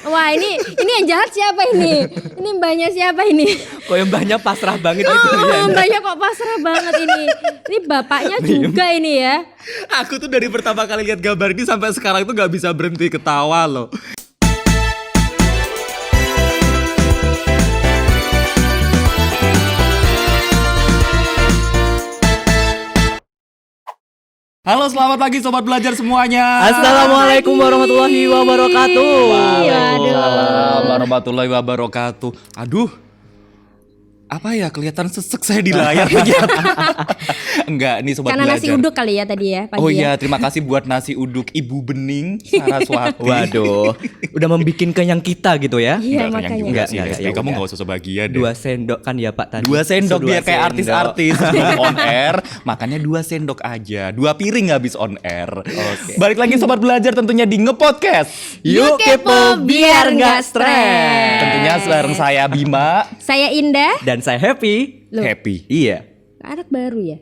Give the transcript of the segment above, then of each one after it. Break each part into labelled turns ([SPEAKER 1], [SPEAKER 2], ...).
[SPEAKER 1] Wah ini yang jahat siapa ini? Ini mbaknya siapa ini?
[SPEAKER 2] Kok yang banyak pasrah banget gitu ya.
[SPEAKER 1] Mbaknya kok pasrah banget ini. Ini bapaknya juga ini ya.
[SPEAKER 3] Aku tuh dari pertama kali lihat gambar ini sampai sekarang tuh gak bisa berhenti ketawa loh. Halo, selamat pagi Sobat Belajar semuanya.
[SPEAKER 2] Assalamualaikum warahmatullahi wabarakatuh.
[SPEAKER 3] Waalaikumsalam warahmatullahi wabarakatuh. Aduh, apa ya, kelihatan sesek saya di layar ternyata. Enggak, nih Sobat
[SPEAKER 1] Karena
[SPEAKER 3] Belajar.
[SPEAKER 1] nasi uduk kali ya tadi ya pagi.
[SPEAKER 3] Oh
[SPEAKER 1] ya.
[SPEAKER 3] iya, terima kasih buat nasi uduk Ibu Bening Saraswati.
[SPEAKER 2] Waduh, udah membikin kenyang kita gitu ya.
[SPEAKER 1] Iya
[SPEAKER 3] Enggak kenyang
[SPEAKER 1] makanya.
[SPEAKER 3] juga sih,
[SPEAKER 2] Enggak,
[SPEAKER 3] Desti.
[SPEAKER 2] ya
[SPEAKER 3] Kamu
[SPEAKER 2] udah.
[SPEAKER 3] gak usah bahagia deh.
[SPEAKER 2] 2 sendok kan ya Pak tadi.
[SPEAKER 3] 2 sendok
[SPEAKER 2] Dua
[SPEAKER 3] dia kayak
[SPEAKER 2] sendok.
[SPEAKER 3] artis-artis sebelum on air. Makanya 2 sendok aja, 2 piring habis on air.
[SPEAKER 2] Oke.
[SPEAKER 3] Balik lagi Sobat Belajar tentunya di Ngepodcast.
[SPEAKER 1] Yuk kepo biar nggak stres.
[SPEAKER 3] Tentunya bareng saya Bima.
[SPEAKER 1] Saya Indah.
[SPEAKER 2] Dan saya Happy.
[SPEAKER 1] Loh.
[SPEAKER 3] Happy.
[SPEAKER 2] Iya.
[SPEAKER 1] Anak baru ya.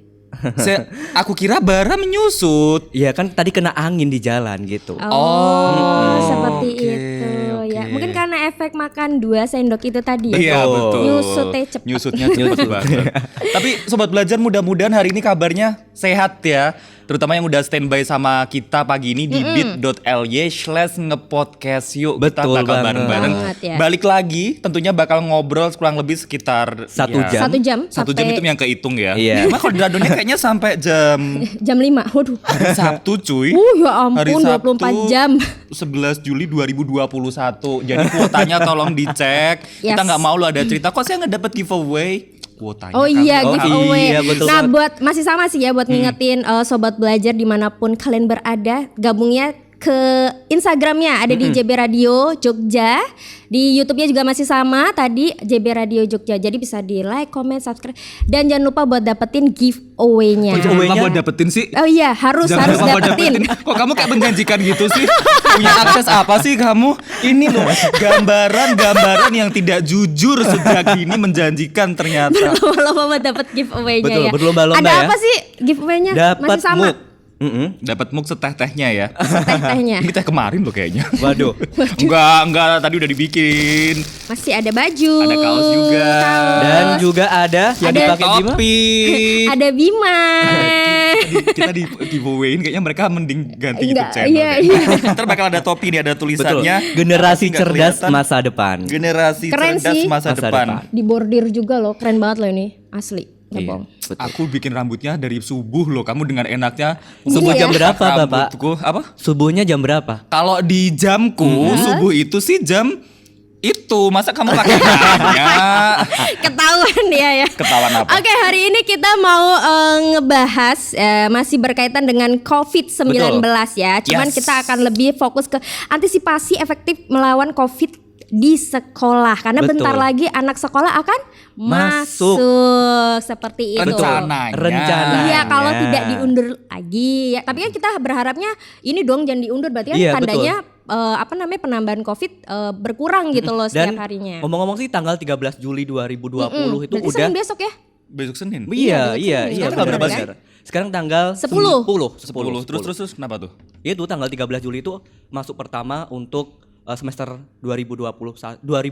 [SPEAKER 3] Aku kira bara menyusut.
[SPEAKER 2] Iya kan tadi kena angin di jalan gitu.
[SPEAKER 1] Oh, seperti
[SPEAKER 3] oke,
[SPEAKER 1] itu ya.
[SPEAKER 3] oke.
[SPEAKER 1] Mungkin karena efek makan 2 sendok itu tadi.
[SPEAKER 3] Iya betul.
[SPEAKER 1] Nyusutnya cepet.
[SPEAKER 3] Nyusutnya cepet banget. Tapi Sobat Belajar mudah-mudahan hari ini kabarnya sehat ya. Terutama yang udah standby sama kita pagi ini di bit.ly/ngepodcast. Yuk kita
[SPEAKER 2] Betul
[SPEAKER 3] bakal
[SPEAKER 2] banget.
[SPEAKER 3] bareng-bareng.
[SPEAKER 1] Banget ya.
[SPEAKER 3] Balik lagi tentunya bakal ngobrol kurang lebih sekitar
[SPEAKER 2] 1
[SPEAKER 3] ya,
[SPEAKER 2] jam.
[SPEAKER 1] 1 jam.
[SPEAKER 3] 1 jam itu yang kehitung ya.
[SPEAKER 2] Iya.
[SPEAKER 3] Cuma kalau di Radonnya kayaknya sampai jam
[SPEAKER 1] Jam 5. Waduh.
[SPEAKER 3] hari Sabtu cuy.
[SPEAKER 1] Ya
[SPEAKER 3] Hari
[SPEAKER 1] ampun
[SPEAKER 3] Sabtu,
[SPEAKER 1] 24 jam.
[SPEAKER 3] 11 Juli 2021. Jadi kuotanya tolong dicek.
[SPEAKER 1] Yes.
[SPEAKER 3] Kita nggak mau lo ada cerita kok saya nggak dapet giveaway. Kuotanya
[SPEAKER 1] Oh
[SPEAKER 3] kan.
[SPEAKER 1] iya,
[SPEAKER 2] Oh,
[SPEAKER 1] giveaway.
[SPEAKER 2] iya, betul
[SPEAKER 1] Nah,
[SPEAKER 2] banget.
[SPEAKER 1] buat masih sama sih ya buat ngingetin Sobat Belajar dimanapun kalian berada, gabungnya ke Instagramnya ada di JB Radio Jogja. Di YouTube-nya juga masih sama tadi JB Radio Jogja. Jadi bisa di like, comment, subscribe dan jangan lupa buat dapetin giveaway-nya.
[SPEAKER 3] Kok jangan lupa
[SPEAKER 2] Giveaway-nya?
[SPEAKER 3] buat dapetin sih?
[SPEAKER 1] Oh iya, harus
[SPEAKER 3] Jangan lupa buat
[SPEAKER 1] dapetin.
[SPEAKER 3] Kok kamu kayak menjanjikan gitu sih? Punya akses apa sih kamu? Ini loh gambaran yang tidak jujur sejak ini menjanjikan ternyata.
[SPEAKER 1] Berlomba-lomba buat dapet giveaway-nya
[SPEAKER 2] Betul,
[SPEAKER 1] ya.
[SPEAKER 2] berlomba-lomba
[SPEAKER 1] Ada
[SPEAKER 2] ya.
[SPEAKER 1] apa sih giveaway-nya?
[SPEAKER 2] Dapat
[SPEAKER 1] Masih sama.
[SPEAKER 2] mug.
[SPEAKER 3] Dapat mug seteh-tehnya ya.
[SPEAKER 1] Teh-tehnya.
[SPEAKER 3] Ini teh kemarin loh kayaknya.
[SPEAKER 2] Waduh.
[SPEAKER 3] Enggak, tadi udah dibikin.
[SPEAKER 1] Masih ada baju.
[SPEAKER 3] Ada kaos juga.
[SPEAKER 2] Dan juga ada yang
[SPEAKER 1] Ada
[SPEAKER 2] dipakai Bima.
[SPEAKER 3] Topi.
[SPEAKER 1] Ada Bima.
[SPEAKER 3] Kita di giveaway-in kayaknya mereka mending ganti YouTube
[SPEAKER 1] Enggak,
[SPEAKER 3] channel.
[SPEAKER 1] iya,
[SPEAKER 3] deh.
[SPEAKER 1] iya.
[SPEAKER 3] Ntar bakal ada topi nih, ada
[SPEAKER 2] Betul.
[SPEAKER 3] tulisannya.
[SPEAKER 2] Generasi
[SPEAKER 3] Nggak
[SPEAKER 2] cerdas
[SPEAKER 3] kelihatan.
[SPEAKER 2] masa depan.
[SPEAKER 3] Generasi
[SPEAKER 1] Keren
[SPEAKER 3] cerdas
[SPEAKER 1] sih.
[SPEAKER 3] masa
[SPEAKER 2] Masa
[SPEAKER 3] depan.
[SPEAKER 2] depan.
[SPEAKER 1] Di bordir juga loh, keren banget loh ini, asli. Nggak
[SPEAKER 2] Iya,
[SPEAKER 1] bohong.
[SPEAKER 2] betul.
[SPEAKER 3] Aku bikin rambutnya dari subuh loh. Kamu dengan enaknya
[SPEAKER 2] Subuh
[SPEAKER 1] Gini
[SPEAKER 2] jam
[SPEAKER 1] ya.
[SPEAKER 2] berapa Bapak?
[SPEAKER 3] rambutku apa?
[SPEAKER 2] Subuhnya jam berapa?
[SPEAKER 3] Kalau di jamku subuh itu sih jam itu. Masa kamu pakai nanya?
[SPEAKER 1] Ketahuan dia ya.
[SPEAKER 3] Ketahuan apa?
[SPEAKER 1] Oke, hari ini kita mau ngebahas masih berkaitan dengan COVID-19 ya. Cuman
[SPEAKER 3] Yes.
[SPEAKER 1] kita akan lebih fokus ke antisipasi efektif melawan COVID di sekolah. Karena
[SPEAKER 2] Betul.
[SPEAKER 1] bentar lagi anak sekolah akan
[SPEAKER 2] Masuk.
[SPEAKER 1] masuk. Seperti itu.
[SPEAKER 3] Rencananya.
[SPEAKER 1] Iya, kalau tidak diundur lagi ya. Tapi kan kita berharapnya ini dong jangan diundur, berarti kan
[SPEAKER 2] Iya,
[SPEAKER 1] tandanya penambahan COVID berkurang gitu loh
[SPEAKER 2] Dan
[SPEAKER 1] setiap harinya.
[SPEAKER 2] ngomong-ngomong sih tanggal 13 Juli 2020 itu
[SPEAKER 1] Berarti
[SPEAKER 2] udah
[SPEAKER 1] Senin besok ya?
[SPEAKER 3] Besok Senin.
[SPEAKER 2] Iya,
[SPEAKER 1] Iya,
[SPEAKER 2] iya,
[SPEAKER 1] besok Senin.
[SPEAKER 2] iya,
[SPEAKER 3] Sekarang tanggal
[SPEAKER 2] benar,
[SPEAKER 3] berapa
[SPEAKER 2] benar. Sekarang tanggal
[SPEAKER 1] 10.
[SPEAKER 3] 10. Terus kenapa tuh?
[SPEAKER 2] Itu tanggal 13 Juli itu masuk pertama untuk semester 2021
[SPEAKER 3] Tua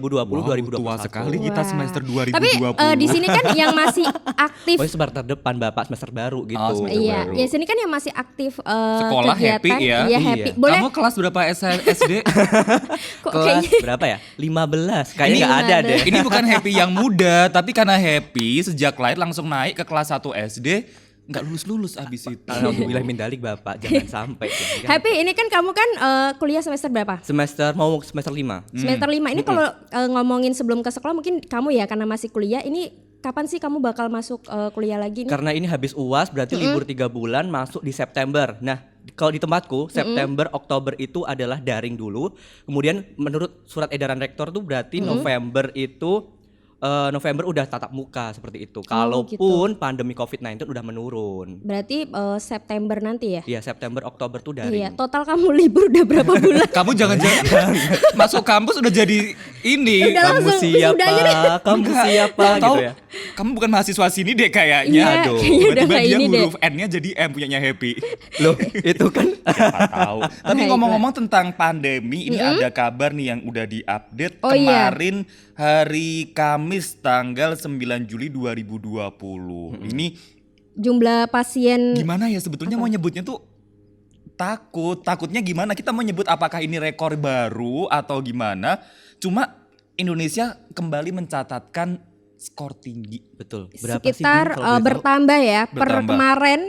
[SPEAKER 3] sekali kita
[SPEAKER 1] Wah.
[SPEAKER 3] semester 2020.
[SPEAKER 1] Tapi di sini kan yang masih aktif.
[SPEAKER 2] Oh, semester depan Bapak, semester baru gitu.
[SPEAKER 3] Oh, semester
[SPEAKER 1] Iya,
[SPEAKER 3] baru.
[SPEAKER 1] ya sini kan yang masih aktif
[SPEAKER 3] Sekolah
[SPEAKER 1] kegiatan.
[SPEAKER 3] happy ya.
[SPEAKER 1] Iya,
[SPEAKER 2] Iya.
[SPEAKER 1] happy. Boleh
[SPEAKER 3] Kamu kelas berapa SD?
[SPEAKER 1] kok
[SPEAKER 2] Kelas
[SPEAKER 1] kayaknya
[SPEAKER 2] berapa ya? 15. Kayaknya
[SPEAKER 3] Ini
[SPEAKER 2] nggak ada
[SPEAKER 1] 15.
[SPEAKER 2] deh.
[SPEAKER 3] Ini bukan happy yang muda, tapi karena happy sejak lahir langsung naik ke kelas 1 SD, nggak lulus abis itu.
[SPEAKER 2] Alhamdulillah min dalik Bapak, jangan sampai. Ya.
[SPEAKER 1] Happy, ini kan kamu kan kuliah semester berapa?
[SPEAKER 2] Semester mau semester 5.
[SPEAKER 1] Semester 5. Ini kalau ngomongin sebelum ke sekolah mungkin kamu ya karena masih kuliah, ini kapan sih kamu bakal masuk kuliah lagi nih?
[SPEAKER 2] Karena ini habis UAS berarti libur 3 bulan masuk di September. Nah, kalau di tempatku September, Oktober itu adalah daring dulu. Kemudian menurut surat edaran rektor tuh berarti November itu November udah tatap muka seperti itu. Kalaupun pandemi COVID-19 udah menurun.
[SPEAKER 1] Berarti September nanti ya?
[SPEAKER 2] Iya, September, Oktober tuh
[SPEAKER 1] Iya,
[SPEAKER 2] daring.
[SPEAKER 1] total kamu libur udah berapa bulan?
[SPEAKER 3] Kamu jangan-jangan masuk kampus udah jadi Ini
[SPEAKER 1] Udah
[SPEAKER 2] Kamu
[SPEAKER 1] langsung
[SPEAKER 2] siapa?
[SPEAKER 1] wisudanya deh.
[SPEAKER 2] Kamu siapa
[SPEAKER 3] tahu
[SPEAKER 2] gitu ya.
[SPEAKER 3] kamu bukan mahasiswa sini deh kayaknya.
[SPEAKER 1] Iya,
[SPEAKER 3] Aduh,
[SPEAKER 1] kayaknya udah
[SPEAKER 3] tiba-tiba
[SPEAKER 1] kayak
[SPEAKER 3] dia
[SPEAKER 1] ini deh.
[SPEAKER 3] huruf N-nya jadi M punyanya Happy.
[SPEAKER 2] Loh, itu kan
[SPEAKER 3] Siapa tahu. Tapi
[SPEAKER 1] Baiklah.
[SPEAKER 3] ngomong-ngomong tentang pandemi, ini ada kabar nih yang udah diupdate
[SPEAKER 1] Oh, iya.
[SPEAKER 3] kemarin hari Kamis tanggal 9 Juli 2020. Ini
[SPEAKER 1] Jumlah pasien
[SPEAKER 3] gimana ya sebetulnya mau nyebutnya tuh takutnya gimana? Kita mau nyebut apakah ini rekor baru atau gimana? Cuma Indonesia kembali mencatatkan skor tinggi.
[SPEAKER 2] betul. Berapa sih,
[SPEAKER 1] sekitar
[SPEAKER 2] Din, kalau boleh tahu?
[SPEAKER 1] bertambah ya. Per
[SPEAKER 3] Bertambah.
[SPEAKER 1] kemarin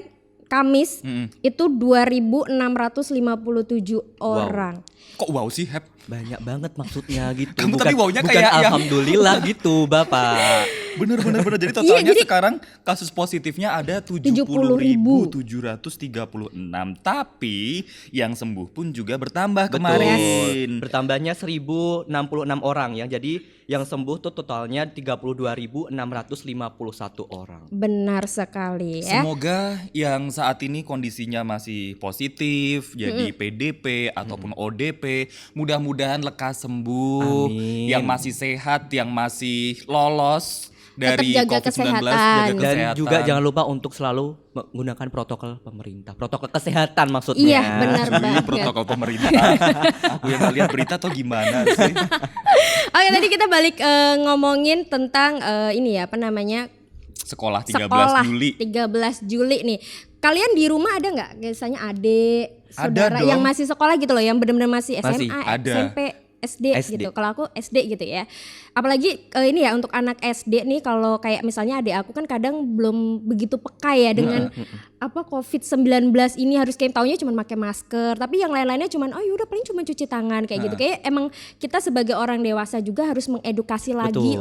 [SPEAKER 1] Kamis
[SPEAKER 3] Mm-mm.
[SPEAKER 1] itu 2.657 orang.
[SPEAKER 3] Kok wow sih, Hep?
[SPEAKER 2] Banyak banget maksudnya gitu.
[SPEAKER 3] Kamu tapi wownya
[SPEAKER 2] bukan
[SPEAKER 3] kayak yang-
[SPEAKER 2] alhamdulillah gitu, Bapak.
[SPEAKER 3] Bener. Jadi totalnya
[SPEAKER 1] jadi-
[SPEAKER 3] sekarang kasus positifnya ada 70.736. Tapi yang sembuh pun juga bertambah kemarin.
[SPEAKER 2] Bertambahnya 1066 orang ya. Jadi yang sembuh tuh totalnya 32.651 orang.
[SPEAKER 1] Benar sekali ya.
[SPEAKER 3] Semoga yang saat ini kondisinya masih positif, jadi PDP ataupun ODP, mudah-mudahan lekas sembuh.
[SPEAKER 2] Amin.
[SPEAKER 3] Yang masih sehat, yang masih lolos
[SPEAKER 1] Tetap
[SPEAKER 3] dari
[SPEAKER 1] jaga
[SPEAKER 3] COVID-19,
[SPEAKER 1] kesehatan.
[SPEAKER 3] jaga
[SPEAKER 2] Dan
[SPEAKER 3] kesehatan.
[SPEAKER 2] juga jangan lupa untuk selalu menggunakan protokol pemerintah. Protokol kesehatan maksudnya.
[SPEAKER 1] Iya, benar
[SPEAKER 3] Jadi
[SPEAKER 1] banget.
[SPEAKER 3] protokol pemerintah. Aku yang nggak lihat berita atau gimana sih?
[SPEAKER 1] Oke, tadi kita balik ngomongin tentang ini ya, apa namanya?
[SPEAKER 3] Sekolah 13
[SPEAKER 1] sekolah
[SPEAKER 3] Juli.
[SPEAKER 1] 13 Juli nih. Kalian di rumah ada nggak biasanya adik, saudara
[SPEAKER 3] dong.
[SPEAKER 1] yang masih sekolah gitu loh, yang benar-benar masih SMA,
[SPEAKER 2] Masih,
[SPEAKER 3] ada.
[SPEAKER 1] SMP, SD,
[SPEAKER 2] SD.
[SPEAKER 1] gitu. Kalau aku SD gitu ya. Apalagi ini ya untuk anak SD nih, kalau kayak misalnya adik aku kan kadang belum begitu peka ya dengan apa COVID-19 ini, harus kayak taunya cuma pakai masker, tapi yang lain-lainnya cuman oh yaudah paling cuma cuci tangan kayak gitu. Kayak emang kita sebagai orang dewasa juga harus mengedukasi lagi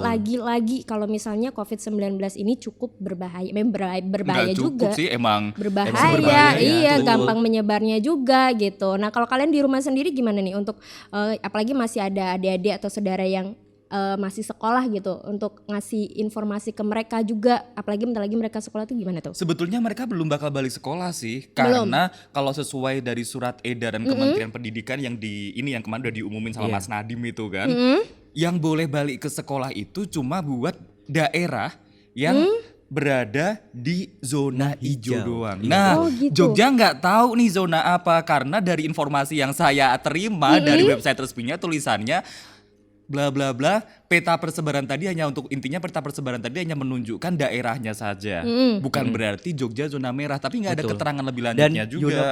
[SPEAKER 1] kalau misalnya COVID-19 ini cukup berbahaya, memang berbahaya
[SPEAKER 3] Nggak cukup
[SPEAKER 1] juga.
[SPEAKER 3] sih emang
[SPEAKER 1] Berbahaya,
[SPEAKER 3] berbahaya,
[SPEAKER 1] iya,
[SPEAKER 2] betul.
[SPEAKER 1] gampang menyebarnya juga gitu. Nah, kalau kalian di rumah sendiri gimana nih untuk apalagi masih ada adik-adik atau saudara yang masih sekolah gitu, untuk ngasih informasi ke mereka juga, apalagi bentar lagi mereka sekolah tuh gimana tuh?
[SPEAKER 3] Sebetulnya mereka belum bakal balik sekolah sih,
[SPEAKER 1] Belum.
[SPEAKER 3] karena kalau sesuai dari surat edaran Kementerian Pendidikan yang yang kemarin udah diumumin sama
[SPEAKER 2] Iya.
[SPEAKER 3] Mas Nadiem itu kan, yang boleh balik ke sekolah itu cuma buat daerah yang berada di zona hijau
[SPEAKER 2] hijau.
[SPEAKER 3] doang.
[SPEAKER 2] Iya.
[SPEAKER 3] Nah,
[SPEAKER 1] Oh, gitu.
[SPEAKER 3] Jogja nggak tahu nih zona apa, karena dari informasi yang saya terima dari website resminya tulisannya bla bla bla, peta persebaran tadi hanya peta persebaran tadi hanya menunjukkan daerahnya saja, bukan berarti Jogja zona merah, tapi nggak ada
[SPEAKER 2] Betul.
[SPEAKER 3] keterangan lebih
[SPEAKER 2] Dan
[SPEAKER 3] lanjutnya juga.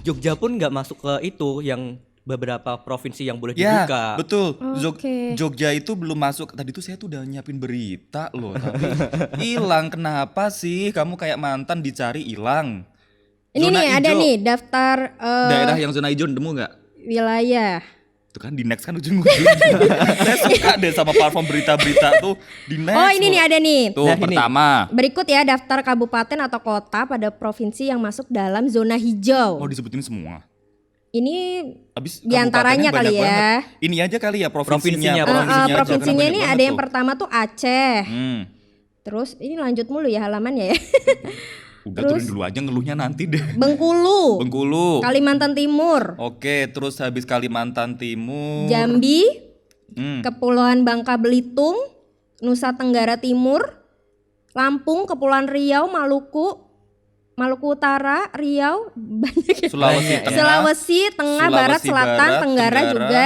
[SPEAKER 2] Jogja pun nggak masuk ke itu yang beberapa provinsi yang boleh
[SPEAKER 3] Ya,
[SPEAKER 2] dibuka.
[SPEAKER 3] betul.
[SPEAKER 1] Oke.
[SPEAKER 3] Jogja itu belum masuk. Tadi tuh saya tuh udah nyiapin berita loh, tapi hilang. Kenapa sih? Kamu kayak mantan dicari hilang.
[SPEAKER 1] Ini
[SPEAKER 3] Zona
[SPEAKER 1] nih ada
[SPEAKER 3] hijau.
[SPEAKER 1] nih daftar
[SPEAKER 3] Daerah yang zona hijau nemu nggak?
[SPEAKER 1] wilayah.
[SPEAKER 3] Tuh kan di next kan ujung-ujung. Saya suka deh sama platform berita-berita tuh di next.
[SPEAKER 1] Oh, ini
[SPEAKER 3] loh.
[SPEAKER 1] nih ada nih.
[SPEAKER 3] Tuh
[SPEAKER 2] Nah, ini.
[SPEAKER 3] pertama.
[SPEAKER 1] Berikut ya daftar kabupaten atau kota pada provinsi yang masuk dalam zona hijau.
[SPEAKER 3] Oh, disebutin semua.
[SPEAKER 1] Ini
[SPEAKER 3] Habis
[SPEAKER 1] diantaranya
[SPEAKER 3] kabupatennya
[SPEAKER 1] kali
[SPEAKER 3] banyak
[SPEAKER 1] ya.
[SPEAKER 3] banget. Ini aja kali ya provinsinya.
[SPEAKER 2] Provinsinya,
[SPEAKER 3] aja,
[SPEAKER 1] Provinsinya
[SPEAKER 3] karena
[SPEAKER 1] ini
[SPEAKER 3] banyak
[SPEAKER 1] ada
[SPEAKER 3] banget
[SPEAKER 1] yang
[SPEAKER 3] tuh.
[SPEAKER 1] pertama tuh Aceh. Terus ini lanjut mulu ya halamannya ya.
[SPEAKER 3] Udah turun dulu aja ngeluhnya nanti deh.
[SPEAKER 1] Bengkulu,
[SPEAKER 3] Bengkulu.
[SPEAKER 1] Kalimantan Timur,
[SPEAKER 3] Oke, terus habis Kalimantan Timur.
[SPEAKER 1] Jambi,
[SPEAKER 3] Hmm.
[SPEAKER 1] Kepulauan Bangka Belitung, Nusa Tenggara Timur, Lampung, Kepulauan Riau, Maluku Utara, Riau, banyak ya.
[SPEAKER 3] Sulawesi Tengah.
[SPEAKER 1] Sulawesi Tengah, Barat,
[SPEAKER 3] Sulawesi
[SPEAKER 1] Selatan,
[SPEAKER 3] Barat,
[SPEAKER 1] Tenggara juga.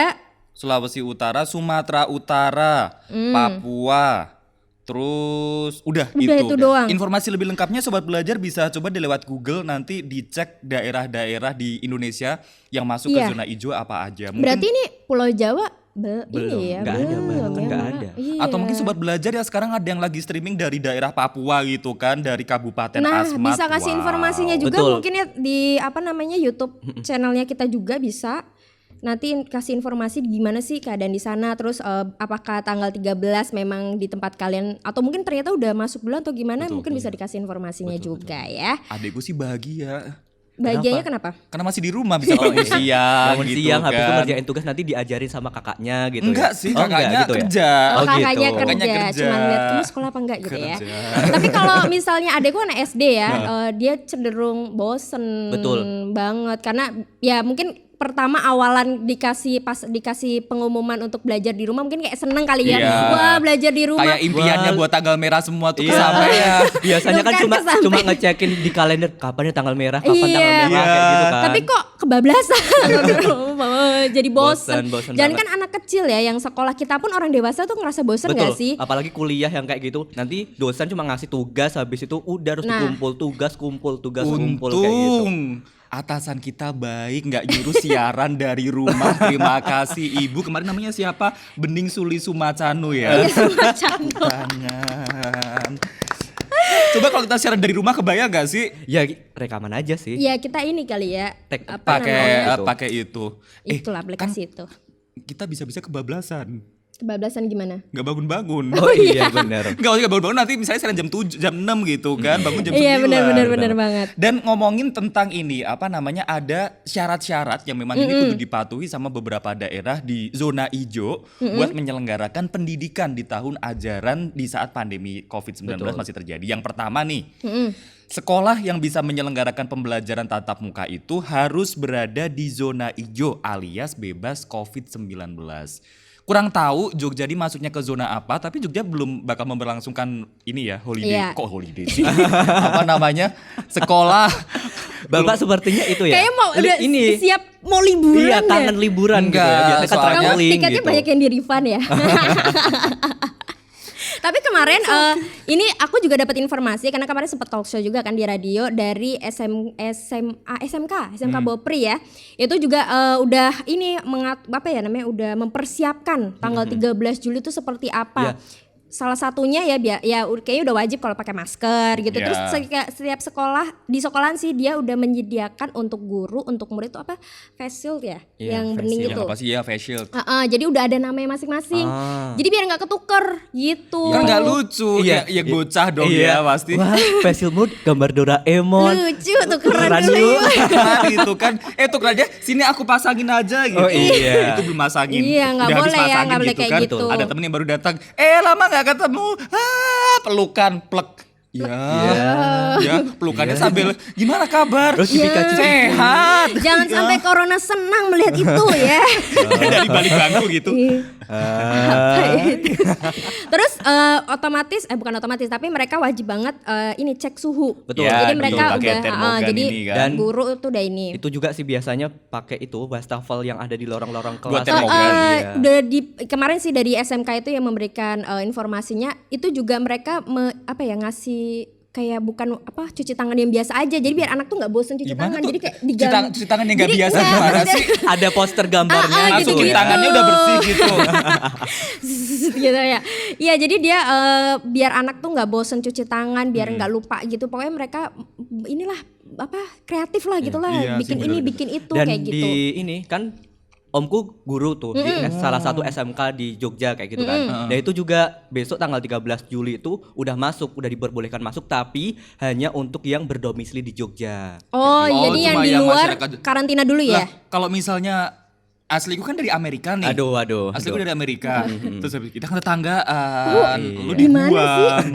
[SPEAKER 3] Sulawesi Utara, Sumatera Utara, Papua. Terus udah
[SPEAKER 1] Udah itu doang.
[SPEAKER 3] Informasi lebih lengkapnya Sobat Belajar bisa coba deh lewat Google, nanti dicek daerah-daerah di Indonesia yang masuk
[SPEAKER 1] Iya.
[SPEAKER 3] ke zona hijau apa aja. Mungkin
[SPEAKER 1] Berarti ini Pulau Jawa
[SPEAKER 2] Belum,
[SPEAKER 1] ini ya,
[SPEAKER 2] nggak ada,
[SPEAKER 1] belum
[SPEAKER 2] bahkan
[SPEAKER 1] ya.
[SPEAKER 2] nggak ada.
[SPEAKER 1] Iya.
[SPEAKER 3] atau mungkin Sobat Belajar ya sekarang ada yang lagi streaming dari daerah Papua gitu kan, dari Kabupaten
[SPEAKER 1] Nah,
[SPEAKER 3] Asmat.
[SPEAKER 1] bisa kasih
[SPEAKER 3] Wow.
[SPEAKER 1] informasinya juga
[SPEAKER 2] Betul.
[SPEAKER 1] mungkin ya di apa namanya YouTube channelnya kita juga bisa. Nanti kasih informasi gimana sih keadaan di sana, terus apakah tanggal 13 memang di tempat kalian atau mungkin ternyata udah masuk duluan atau gimana,
[SPEAKER 3] Betul,
[SPEAKER 1] mungkin bisa dikasih informasinya juga ya.
[SPEAKER 3] Adekku sih bahagia
[SPEAKER 1] Bahagianya kenapa?
[SPEAKER 3] karena masih di rumah bisa bangun siang
[SPEAKER 2] Bangun
[SPEAKER 3] gitu
[SPEAKER 2] siang habis itu
[SPEAKER 3] kan.
[SPEAKER 2] ngerjain tugas nanti diajarin sama kakaknya gitu.
[SPEAKER 3] Enggak
[SPEAKER 2] ya?
[SPEAKER 3] sih,
[SPEAKER 2] Oh, enggak
[SPEAKER 3] kakaknya
[SPEAKER 2] gitu ya?
[SPEAKER 3] kerja.
[SPEAKER 1] Oh,
[SPEAKER 2] Oh,
[SPEAKER 1] kakaknya
[SPEAKER 2] gitu.
[SPEAKER 1] kerja,
[SPEAKER 3] Kakaknya kerja.
[SPEAKER 1] cuma lihat kamu sekolah apa enggak gitu ya.
[SPEAKER 3] Kerja.
[SPEAKER 1] Tapi kalau misalnya adekku anak SD ya, dia cenderung bosen
[SPEAKER 2] Betul.
[SPEAKER 1] banget karena ya mungkin pertama awalan dikasih pengumuman untuk belajar di rumah mungkin kayak seneng kali ya.
[SPEAKER 3] Iya.
[SPEAKER 1] Wah, belajar di rumah.
[SPEAKER 3] Kayak impiannya
[SPEAKER 2] Wah.
[SPEAKER 3] buat tanggal merah semua tuh
[SPEAKER 2] Iya.
[SPEAKER 3] kesampaian.
[SPEAKER 2] Biasanya kan
[SPEAKER 1] Tuh kan
[SPEAKER 2] cuma
[SPEAKER 1] kesampe.
[SPEAKER 2] ngecekin di kalender kapan ya tanggal merah, kapan
[SPEAKER 1] Iya.
[SPEAKER 2] tanggal merah kayak gitu kan.
[SPEAKER 1] Tapi kok kebablasan. Jadi bosen.
[SPEAKER 2] Bosen
[SPEAKER 1] Jangan
[SPEAKER 2] banget.
[SPEAKER 1] kan anak kecil ya yang sekolah, kita pun orang dewasa tuh ngerasa bosen
[SPEAKER 2] Betul,
[SPEAKER 1] gak sih?
[SPEAKER 2] apalagi kuliah yang kayak gitu. Nanti dosen cuma ngasih tugas, habis itu udah harus
[SPEAKER 1] Nah.
[SPEAKER 2] dikumpul tugas, kumpul kayak gitu.
[SPEAKER 3] Untung atasan kita baik, nggak nyuruh siaran dari rumah. Terima kasih Ibu. Kemarin namanya siapa? Bening Suli Sumacano ya.
[SPEAKER 1] Iya, semacam.
[SPEAKER 3] Tangan. Coba kalau kita siaran dari rumah kebayang gak sih?
[SPEAKER 2] Ya rekaman aja sih.
[SPEAKER 1] Ya kita ini kali ya.
[SPEAKER 2] Tek-
[SPEAKER 1] Apa namanya?
[SPEAKER 3] Pakai itu.
[SPEAKER 1] Itulah aplikasi itu.
[SPEAKER 3] Kita bisa-bisa kebablasan.
[SPEAKER 1] Kebablasan gimana?
[SPEAKER 3] Nggak bangun-bangun.
[SPEAKER 2] Oh iya benar.
[SPEAKER 3] Nggak bangun-bangun nanti misalnya siaran jam 7, jam 6 gitu kan, bangun jam 9.
[SPEAKER 1] Iya benar banget.
[SPEAKER 3] Dan ngomongin tentang ini, apa namanya, ada syarat-syarat yang memang ini kudu dipatuhi sama beberapa daerah di zona hijau buat menyelenggarakan pendidikan di tahun ajaran di saat pandemi COVID-19
[SPEAKER 2] Betul.
[SPEAKER 3] masih terjadi. Yang pertama nih, sekolah yang bisa menyelenggarakan pembelajaran tatap muka itu harus berada di zona hijau alias bebas COVID-19. Kurang tahu Jogja ini masuknya ke zona apa, tapi Jogja belum bakal memberlangsungkan ini ya, holiday.
[SPEAKER 1] Iya.
[SPEAKER 3] Kok holiday sih? Apa namanya? Sekolah.
[SPEAKER 2] Bapak sepertinya itu ya.
[SPEAKER 1] Kayaknya mau udah
[SPEAKER 2] ini.
[SPEAKER 1] siap mau liburan
[SPEAKER 2] Iya,
[SPEAKER 1] deh.
[SPEAKER 2] kangen liburan gitu ya.
[SPEAKER 3] Enggak,
[SPEAKER 2] Biasanya kan
[SPEAKER 3] soalnya-
[SPEAKER 1] Kamu
[SPEAKER 2] traveling
[SPEAKER 1] tiketnya
[SPEAKER 2] gitu.
[SPEAKER 1] banyak yang di refund ya. Tapi kemarin ini aku juga dapat informasi karena kemarin sempat talk show juga kan di radio dari SMK Bopri ya. Itu juga udah ini apa ya namanya, udah mempersiapkan tanggal 13 Juli itu seperti apa.
[SPEAKER 2] Iya.
[SPEAKER 1] Salah satunya ya kayaknya udah wajib kalau pakai masker gitu.
[SPEAKER 3] Ya.
[SPEAKER 1] Terus setiap sekolah di sekolahan sih dia udah menyediakan untuk guru, untuk murid itu apa, face shield ya,
[SPEAKER 2] Iya,
[SPEAKER 1] yang
[SPEAKER 2] face
[SPEAKER 1] bening
[SPEAKER 2] shield.
[SPEAKER 1] itu.
[SPEAKER 3] Yang apa sih ya, face shield.
[SPEAKER 1] Jadi udah ada namanya masing-masing.
[SPEAKER 2] Ah.
[SPEAKER 1] Jadi biar nggak ketuker gitu.
[SPEAKER 3] Kan nggak lucu.
[SPEAKER 2] Iya.
[SPEAKER 3] Ya bocah dong
[SPEAKER 2] Iya.
[SPEAKER 3] ya pasti.
[SPEAKER 2] Wah, facial mood gambar Doraemon.
[SPEAKER 1] Lucu tuh, keren
[SPEAKER 2] Keren
[SPEAKER 1] tuh.
[SPEAKER 2] yuk.
[SPEAKER 3] Kan gitu kan. Tuker aja, sini aku pasangin aja gitu.
[SPEAKER 2] Oh, iya.
[SPEAKER 3] Itu belum masangin.
[SPEAKER 1] Iya, nggak
[SPEAKER 3] Udah habis
[SPEAKER 1] boleh ya,
[SPEAKER 3] pasangin
[SPEAKER 1] nggak boleh kayak
[SPEAKER 3] kan.
[SPEAKER 1] gitu.
[SPEAKER 3] Ada temen yang baru datang, lama nggak ketemu. Pelukan, plek. Ya, pelukannya sambil gimana kabar?
[SPEAKER 2] Terus Pikachu.
[SPEAKER 3] Sehat.
[SPEAKER 1] Jangan sampai corona senang melihat itu ya.
[SPEAKER 3] Dari balik bangku gitu.
[SPEAKER 1] Apa itu? Terus bukan otomatis tapi mereka wajib banget ini cek suhu.
[SPEAKER 2] Betul.
[SPEAKER 3] Ya,
[SPEAKER 1] Jadi
[SPEAKER 3] betul,
[SPEAKER 1] mereka
[SPEAKER 3] pakai
[SPEAKER 1] udah
[SPEAKER 3] termogan
[SPEAKER 1] jadi
[SPEAKER 3] ini kan.
[SPEAKER 2] Dan
[SPEAKER 1] guru itu udah ini.
[SPEAKER 2] Itu juga sih biasanya pakai itu wastafel yang ada di lorong-lorong
[SPEAKER 3] Buat
[SPEAKER 2] kelas.
[SPEAKER 3] termogan.
[SPEAKER 2] Iya.
[SPEAKER 1] Udah kemarin sih dari SMK itu yang memberikan informasinya, itu juga mereka ngasih kayak bukan apa, cuci tangan yang biasa aja, jadi biar anak tuh nggak bosen cuci
[SPEAKER 3] Gimana
[SPEAKER 1] tangan,
[SPEAKER 3] tuh?
[SPEAKER 1] jadi kayak
[SPEAKER 3] Cuci tangan yang nggak
[SPEAKER 1] Jadi
[SPEAKER 3] biasa
[SPEAKER 1] nggak,
[SPEAKER 3] gimana
[SPEAKER 1] maksudnya-
[SPEAKER 3] sih?
[SPEAKER 2] Ada poster gambarnya
[SPEAKER 1] Ah,
[SPEAKER 2] gitu
[SPEAKER 3] Masukin
[SPEAKER 2] ya.
[SPEAKER 3] tangannya udah bersih gitu.
[SPEAKER 1] gitu ya. Iya, jadi dia biar anak tuh nggak bosen cuci tangan, biar nggak lupa gitu. Pokoknya mereka inilah apa, kreatif lah gitulah,
[SPEAKER 3] Iya sih,
[SPEAKER 1] bikin ini
[SPEAKER 3] bener-bener.
[SPEAKER 1] bikin itu
[SPEAKER 2] Dan
[SPEAKER 1] kayak
[SPEAKER 2] di
[SPEAKER 1] gitu.
[SPEAKER 2] ini kan omku guru tuh di salah satu SMK di Jogja kayak gitu kan. Dan itu juga besok tanggal 13 Juli itu udah diperbolehkan masuk, tapi hanya untuk yang berdomisili di Jogja.
[SPEAKER 1] Oh,
[SPEAKER 3] Oh,
[SPEAKER 1] jadi yang
[SPEAKER 3] cuma
[SPEAKER 1] di
[SPEAKER 3] yang
[SPEAKER 1] luar
[SPEAKER 3] masyarakat-
[SPEAKER 1] karantina dulu ya.
[SPEAKER 3] Lah, kalau misalnya asliku kan dari Amerika nih.
[SPEAKER 2] Aduh.
[SPEAKER 3] Asliku dari Amerika. Terus habis kita kan tetanggaan. Lu di
[SPEAKER 1] Di mana
[SPEAKER 3] Guam.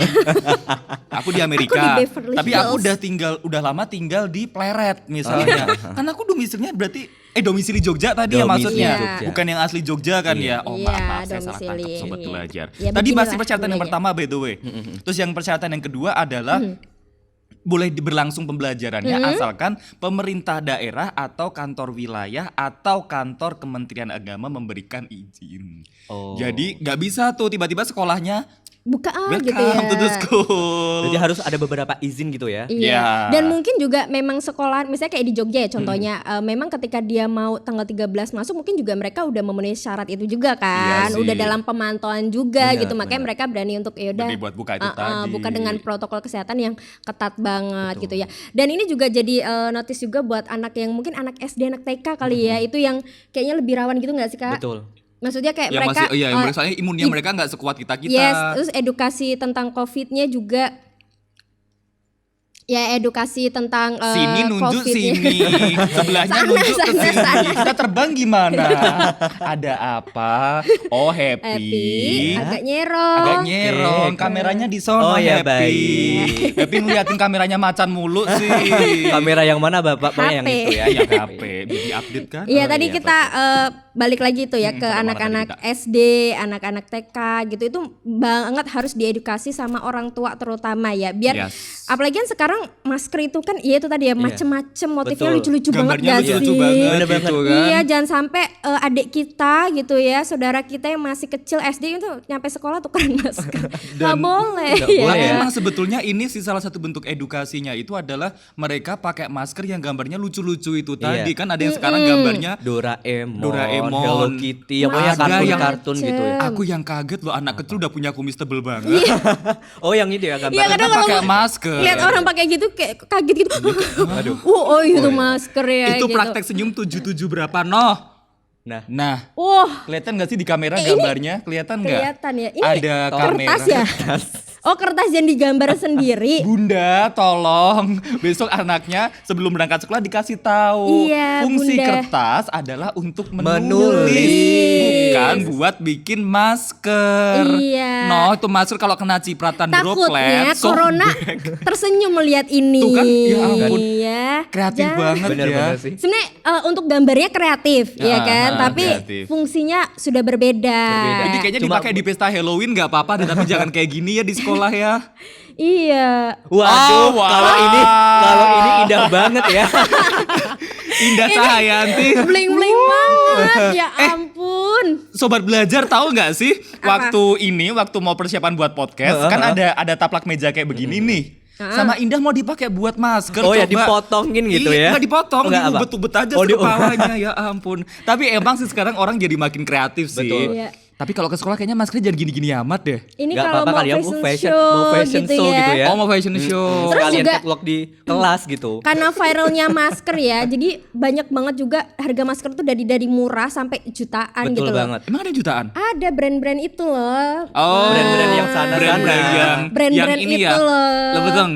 [SPEAKER 3] Aku di Amerika.
[SPEAKER 1] Aku di Beverly
[SPEAKER 3] Tapi aku
[SPEAKER 1] Hills.
[SPEAKER 3] udah lama tinggal di Pleret misalnya. Kan aku domisilinya berarti domisili Jogja tadi ya
[SPEAKER 2] Domisili
[SPEAKER 3] maksudnya.
[SPEAKER 2] Jogja.
[SPEAKER 3] Bukan yang asli Jogja kan ya. Oh,
[SPEAKER 1] Iya,
[SPEAKER 3] maaf saya salah
[SPEAKER 1] domisili.
[SPEAKER 3] tangkap sobat
[SPEAKER 1] Iya.
[SPEAKER 3] belajar.
[SPEAKER 1] Ya,
[SPEAKER 3] Tadi
[SPEAKER 1] beginilah
[SPEAKER 3] masih persyaratan yang
[SPEAKER 1] gunanya.
[SPEAKER 3] pertama by the way. Terus yang persyaratan yang kedua adalah boleh berlangsung pembelajarannya asalkan pemerintah daerah atau kantor wilayah atau kantor Kementerian Agama memberikan izin.
[SPEAKER 2] Oh.
[SPEAKER 3] Jadi nggak bisa tuh tiba-tiba sekolahnya
[SPEAKER 1] Buka
[SPEAKER 3] welcome
[SPEAKER 1] gitu ya.
[SPEAKER 3] to the school.
[SPEAKER 2] Jadi harus ada beberapa izin gitu ya.
[SPEAKER 1] Iya.
[SPEAKER 3] Ya.
[SPEAKER 1] Dan mungkin juga memang sekolah misalnya kayak di Jogja ya contohnya, memang ketika dia mau tanggal 13 masuk mungkin juga mereka udah memenuhi syarat itu juga kan.
[SPEAKER 3] Iya sih.
[SPEAKER 1] Udah dalam pemantauan juga
[SPEAKER 2] Benar,
[SPEAKER 1] gitu. Makanya mereka berani untuk ya udah
[SPEAKER 3] Berani buat buka itu tadi.
[SPEAKER 1] buka dengan protokol kesehatan yang ketat banget gitu ya. Dan ini juga jadi notice juga buat anak yang mungkin anak SD, anak TK kali ya. Itu yang kayaknya lebih rawan gitu gak sih Kak?
[SPEAKER 2] Betul.
[SPEAKER 1] Maksudnya kayak
[SPEAKER 3] yang
[SPEAKER 1] mereka
[SPEAKER 3] masih soalnya imunnya mereka nggak sekuat kita.
[SPEAKER 1] Yes, terus edukasi tentang COVID-nya juga Ya edukasi tentang
[SPEAKER 3] Sini nunjuk
[SPEAKER 1] COVID ya.
[SPEAKER 3] sini, sebelahnya
[SPEAKER 1] Sana,
[SPEAKER 3] nunjuk ke
[SPEAKER 1] sana,
[SPEAKER 3] sini.
[SPEAKER 1] sana.
[SPEAKER 3] Kita terbang gimana? Ada apa? Oh happy.
[SPEAKER 1] Happy, agak nyerong.
[SPEAKER 3] Agak nyerong,
[SPEAKER 2] Oke.
[SPEAKER 3] kameranya di sono
[SPEAKER 2] Oh, ya,
[SPEAKER 3] happy.
[SPEAKER 2] baik.
[SPEAKER 3] Happy ngeliatin kameranya macan mulu sih.
[SPEAKER 2] Kamera yang mana Bapak? Pokoknya yang
[SPEAKER 1] HP.
[SPEAKER 2] itu ya.
[SPEAKER 3] Yang HP, di update kan?
[SPEAKER 1] Iya
[SPEAKER 3] Oh,
[SPEAKER 1] tadi
[SPEAKER 3] iya,
[SPEAKER 1] kita balik lagi tuh ya ke
[SPEAKER 3] sampai mana
[SPEAKER 1] anak-anak
[SPEAKER 3] tadi
[SPEAKER 1] SD, anak-anak TK gitu itu banget harus diedukasi sama orang tua terutama ya biar
[SPEAKER 3] Yes.
[SPEAKER 1] apalagi kan sekarang masker itu kan ya itu tadi ya macem-macem motifnya
[SPEAKER 2] Betul.
[SPEAKER 1] lucu-lucu banget
[SPEAKER 3] Gambarnya
[SPEAKER 1] gak
[SPEAKER 3] lucu-lucu
[SPEAKER 1] sih?
[SPEAKER 3] banget
[SPEAKER 2] Bener
[SPEAKER 3] gitu
[SPEAKER 2] banget.
[SPEAKER 3] kan.
[SPEAKER 1] Iya jangan sampai adik kita gitu ya saudara kita yang masih kecil SD itu nyampe sekolah tukeran masker nggak boleh
[SPEAKER 2] nggak
[SPEAKER 1] ya.
[SPEAKER 2] boleh
[SPEAKER 3] Tapi
[SPEAKER 2] ya.
[SPEAKER 3] emang sebetulnya ini sih salah satu bentuk edukasinya itu adalah mereka pakai masker yang gambarnya lucu-lucu itu
[SPEAKER 2] Iya.
[SPEAKER 3] tadi kan ada yang sekarang gambarnya
[SPEAKER 2] Doraemon, Hello Kitty, ya pokoknya
[SPEAKER 3] Ada yang-
[SPEAKER 2] kartun-kartun gitu ya.
[SPEAKER 3] aku yang kaget loh anak kecil udah punya kumis tebel banget.
[SPEAKER 2] Oh yang itu ya
[SPEAKER 1] Iya
[SPEAKER 2] gambarnya.
[SPEAKER 1] kadang
[SPEAKER 3] pakai
[SPEAKER 1] kalau
[SPEAKER 3] masker.
[SPEAKER 1] lihat orang pakai gitu kayak kaget gitu.
[SPEAKER 2] Aduh.
[SPEAKER 1] Oh itu masker ya.
[SPEAKER 3] Itu
[SPEAKER 1] gitu.
[SPEAKER 3] praktek senyum 77 berapa noh?
[SPEAKER 2] Nah,
[SPEAKER 3] Nah,
[SPEAKER 1] Wah
[SPEAKER 3] kelihatan gak sih di kamera gambarnya? Kelihatan nggak?
[SPEAKER 1] kelihatan ya. Ini
[SPEAKER 3] Ada kamera.
[SPEAKER 1] kertas ya. Oh kertas yang digambar sendiri.
[SPEAKER 3] Bunda, tolong besok anaknya sebelum berangkat sekolah dikasih tahu.
[SPEAKER 1] Iya,
[SPEAKER 3] Fungsi
[SPEAKER 1] Bunda.
[SPEAKER 3] kertas adalah untuk
[SPEAKER 2] Menulis.
[SPEAKER 3] menulis, bukan buat bikin masker.
[SPEAKER 1] Iya.
[SPEAKER 3] No, itu masker kalau kena cipratan
[SPEAKER 1] Takutnya
[SPEAKER 3] droplet,
[SPEAKER 1] corona
[SPEAKER 3] sobek.
[SPEAKER 1] tersenyum melihat ini.
[SPEAKER 3] Tuh kan, ya ampun.
[SPEAKER 1] Iya.
[SPEAKER 3] Kreatif
[SPEAKER 1] Jangan-
[SPEAKER 3] banget ya.
[SPEAKER 2] bener-bener sih.
[SPEAKER 1] Sebenarnya untuk gambarnya kreatif, ya kan. Tapi
[SPEAKER 3] kreatif.
[SPEAKER 1] fungsinya sudah berbeda.
[SPEAKER 3] Ini kayaknya
[SPEAKER 2] Cuma-
[SPEAKER 3] dipakai di pesta Halloween nggak apa-apa deh, tapi jangan kayak gini ya di sekolah ya.
[SPEAKER 1] Iya.
[SPEAKER 2] waduh,
[SPEAKER 3] wow.
[SPEAKER 2] kalau ini indah banget ya.
[SPEAKER 3] Indah Cahayanti.
[SPEAKER 1] Bling bling banget. Ya ampun.
[SPEAKER 3] Sobat belajar tahu nggak sih waktu mau persiapan buat podcast kan ada taplak meja kayak begini nih. Sama Indah mau dipakai buat masker.
[SPEAKER 2] Oh ya,
[SPEAKER 3] coba.
[SPEAKER 2] dipotongin gitu ya?
[SPEAKER 3] Nggak dipotong,
[SPEAKER 2] Nggak apa?
[SPEAKER 3] diubet-ubet aja
[SPEAKER 2] Oh,
[SPEAKER 3] kepalanya ya ampun. Tapi emang sih sekarang orang jadi makin kreatif sih.
[SPEAKER 2] Betul.
[SPEAKER 1] Iya.
[SPEAKER 3] Tapi kalau ke sekolah kayaknya maskernya jangan gini-gini amat deh.
[SPEAKER 1] Ini
[SPEAKER 2] Nggak
[SPEAKER 1] kalau
[SPEAKER 2] apa-apa
[SPEAKER 1] mau
[SPEAKER 2] kali ya,
[SPEAKER 1] fashion,
[SPEAKER 2] mau fashion show gitu ya.
[SPEAKER 3] Oh mau fashion show.
[SPEAKER 1] Terus
[SPEAKER 2] Sekalian
[SPEAKER 1] juga-
[SPEAKER 2] catwalk di kelas gitu.
[SPEAKER 1] Karena viralnya masker ya, jadi banyak banget juga harga masker tuh dari murah sampai jutaan
[SPEAKER 2] Betul
[SPEAKER 1] gitu loh.
[SPEAKER 2] banget.
[SPEAKER 3] Emang ada jutaan?
[SPEAKER 1] Ada brand-brand itu loh.
[SPEAKER 3] Oh,
[SPEAKER 2] Brand-brand yang sana-sana.
[SPEAKER 3] brand-brand yang
[SPEAKER 1] Brand-brand
[SPEAKER 3] ini
[SPEAKER 1] itu
[SPEAKER 3] ya.
[SPEAKER 1] loh.
[SPEAKER 3] Lebeteng.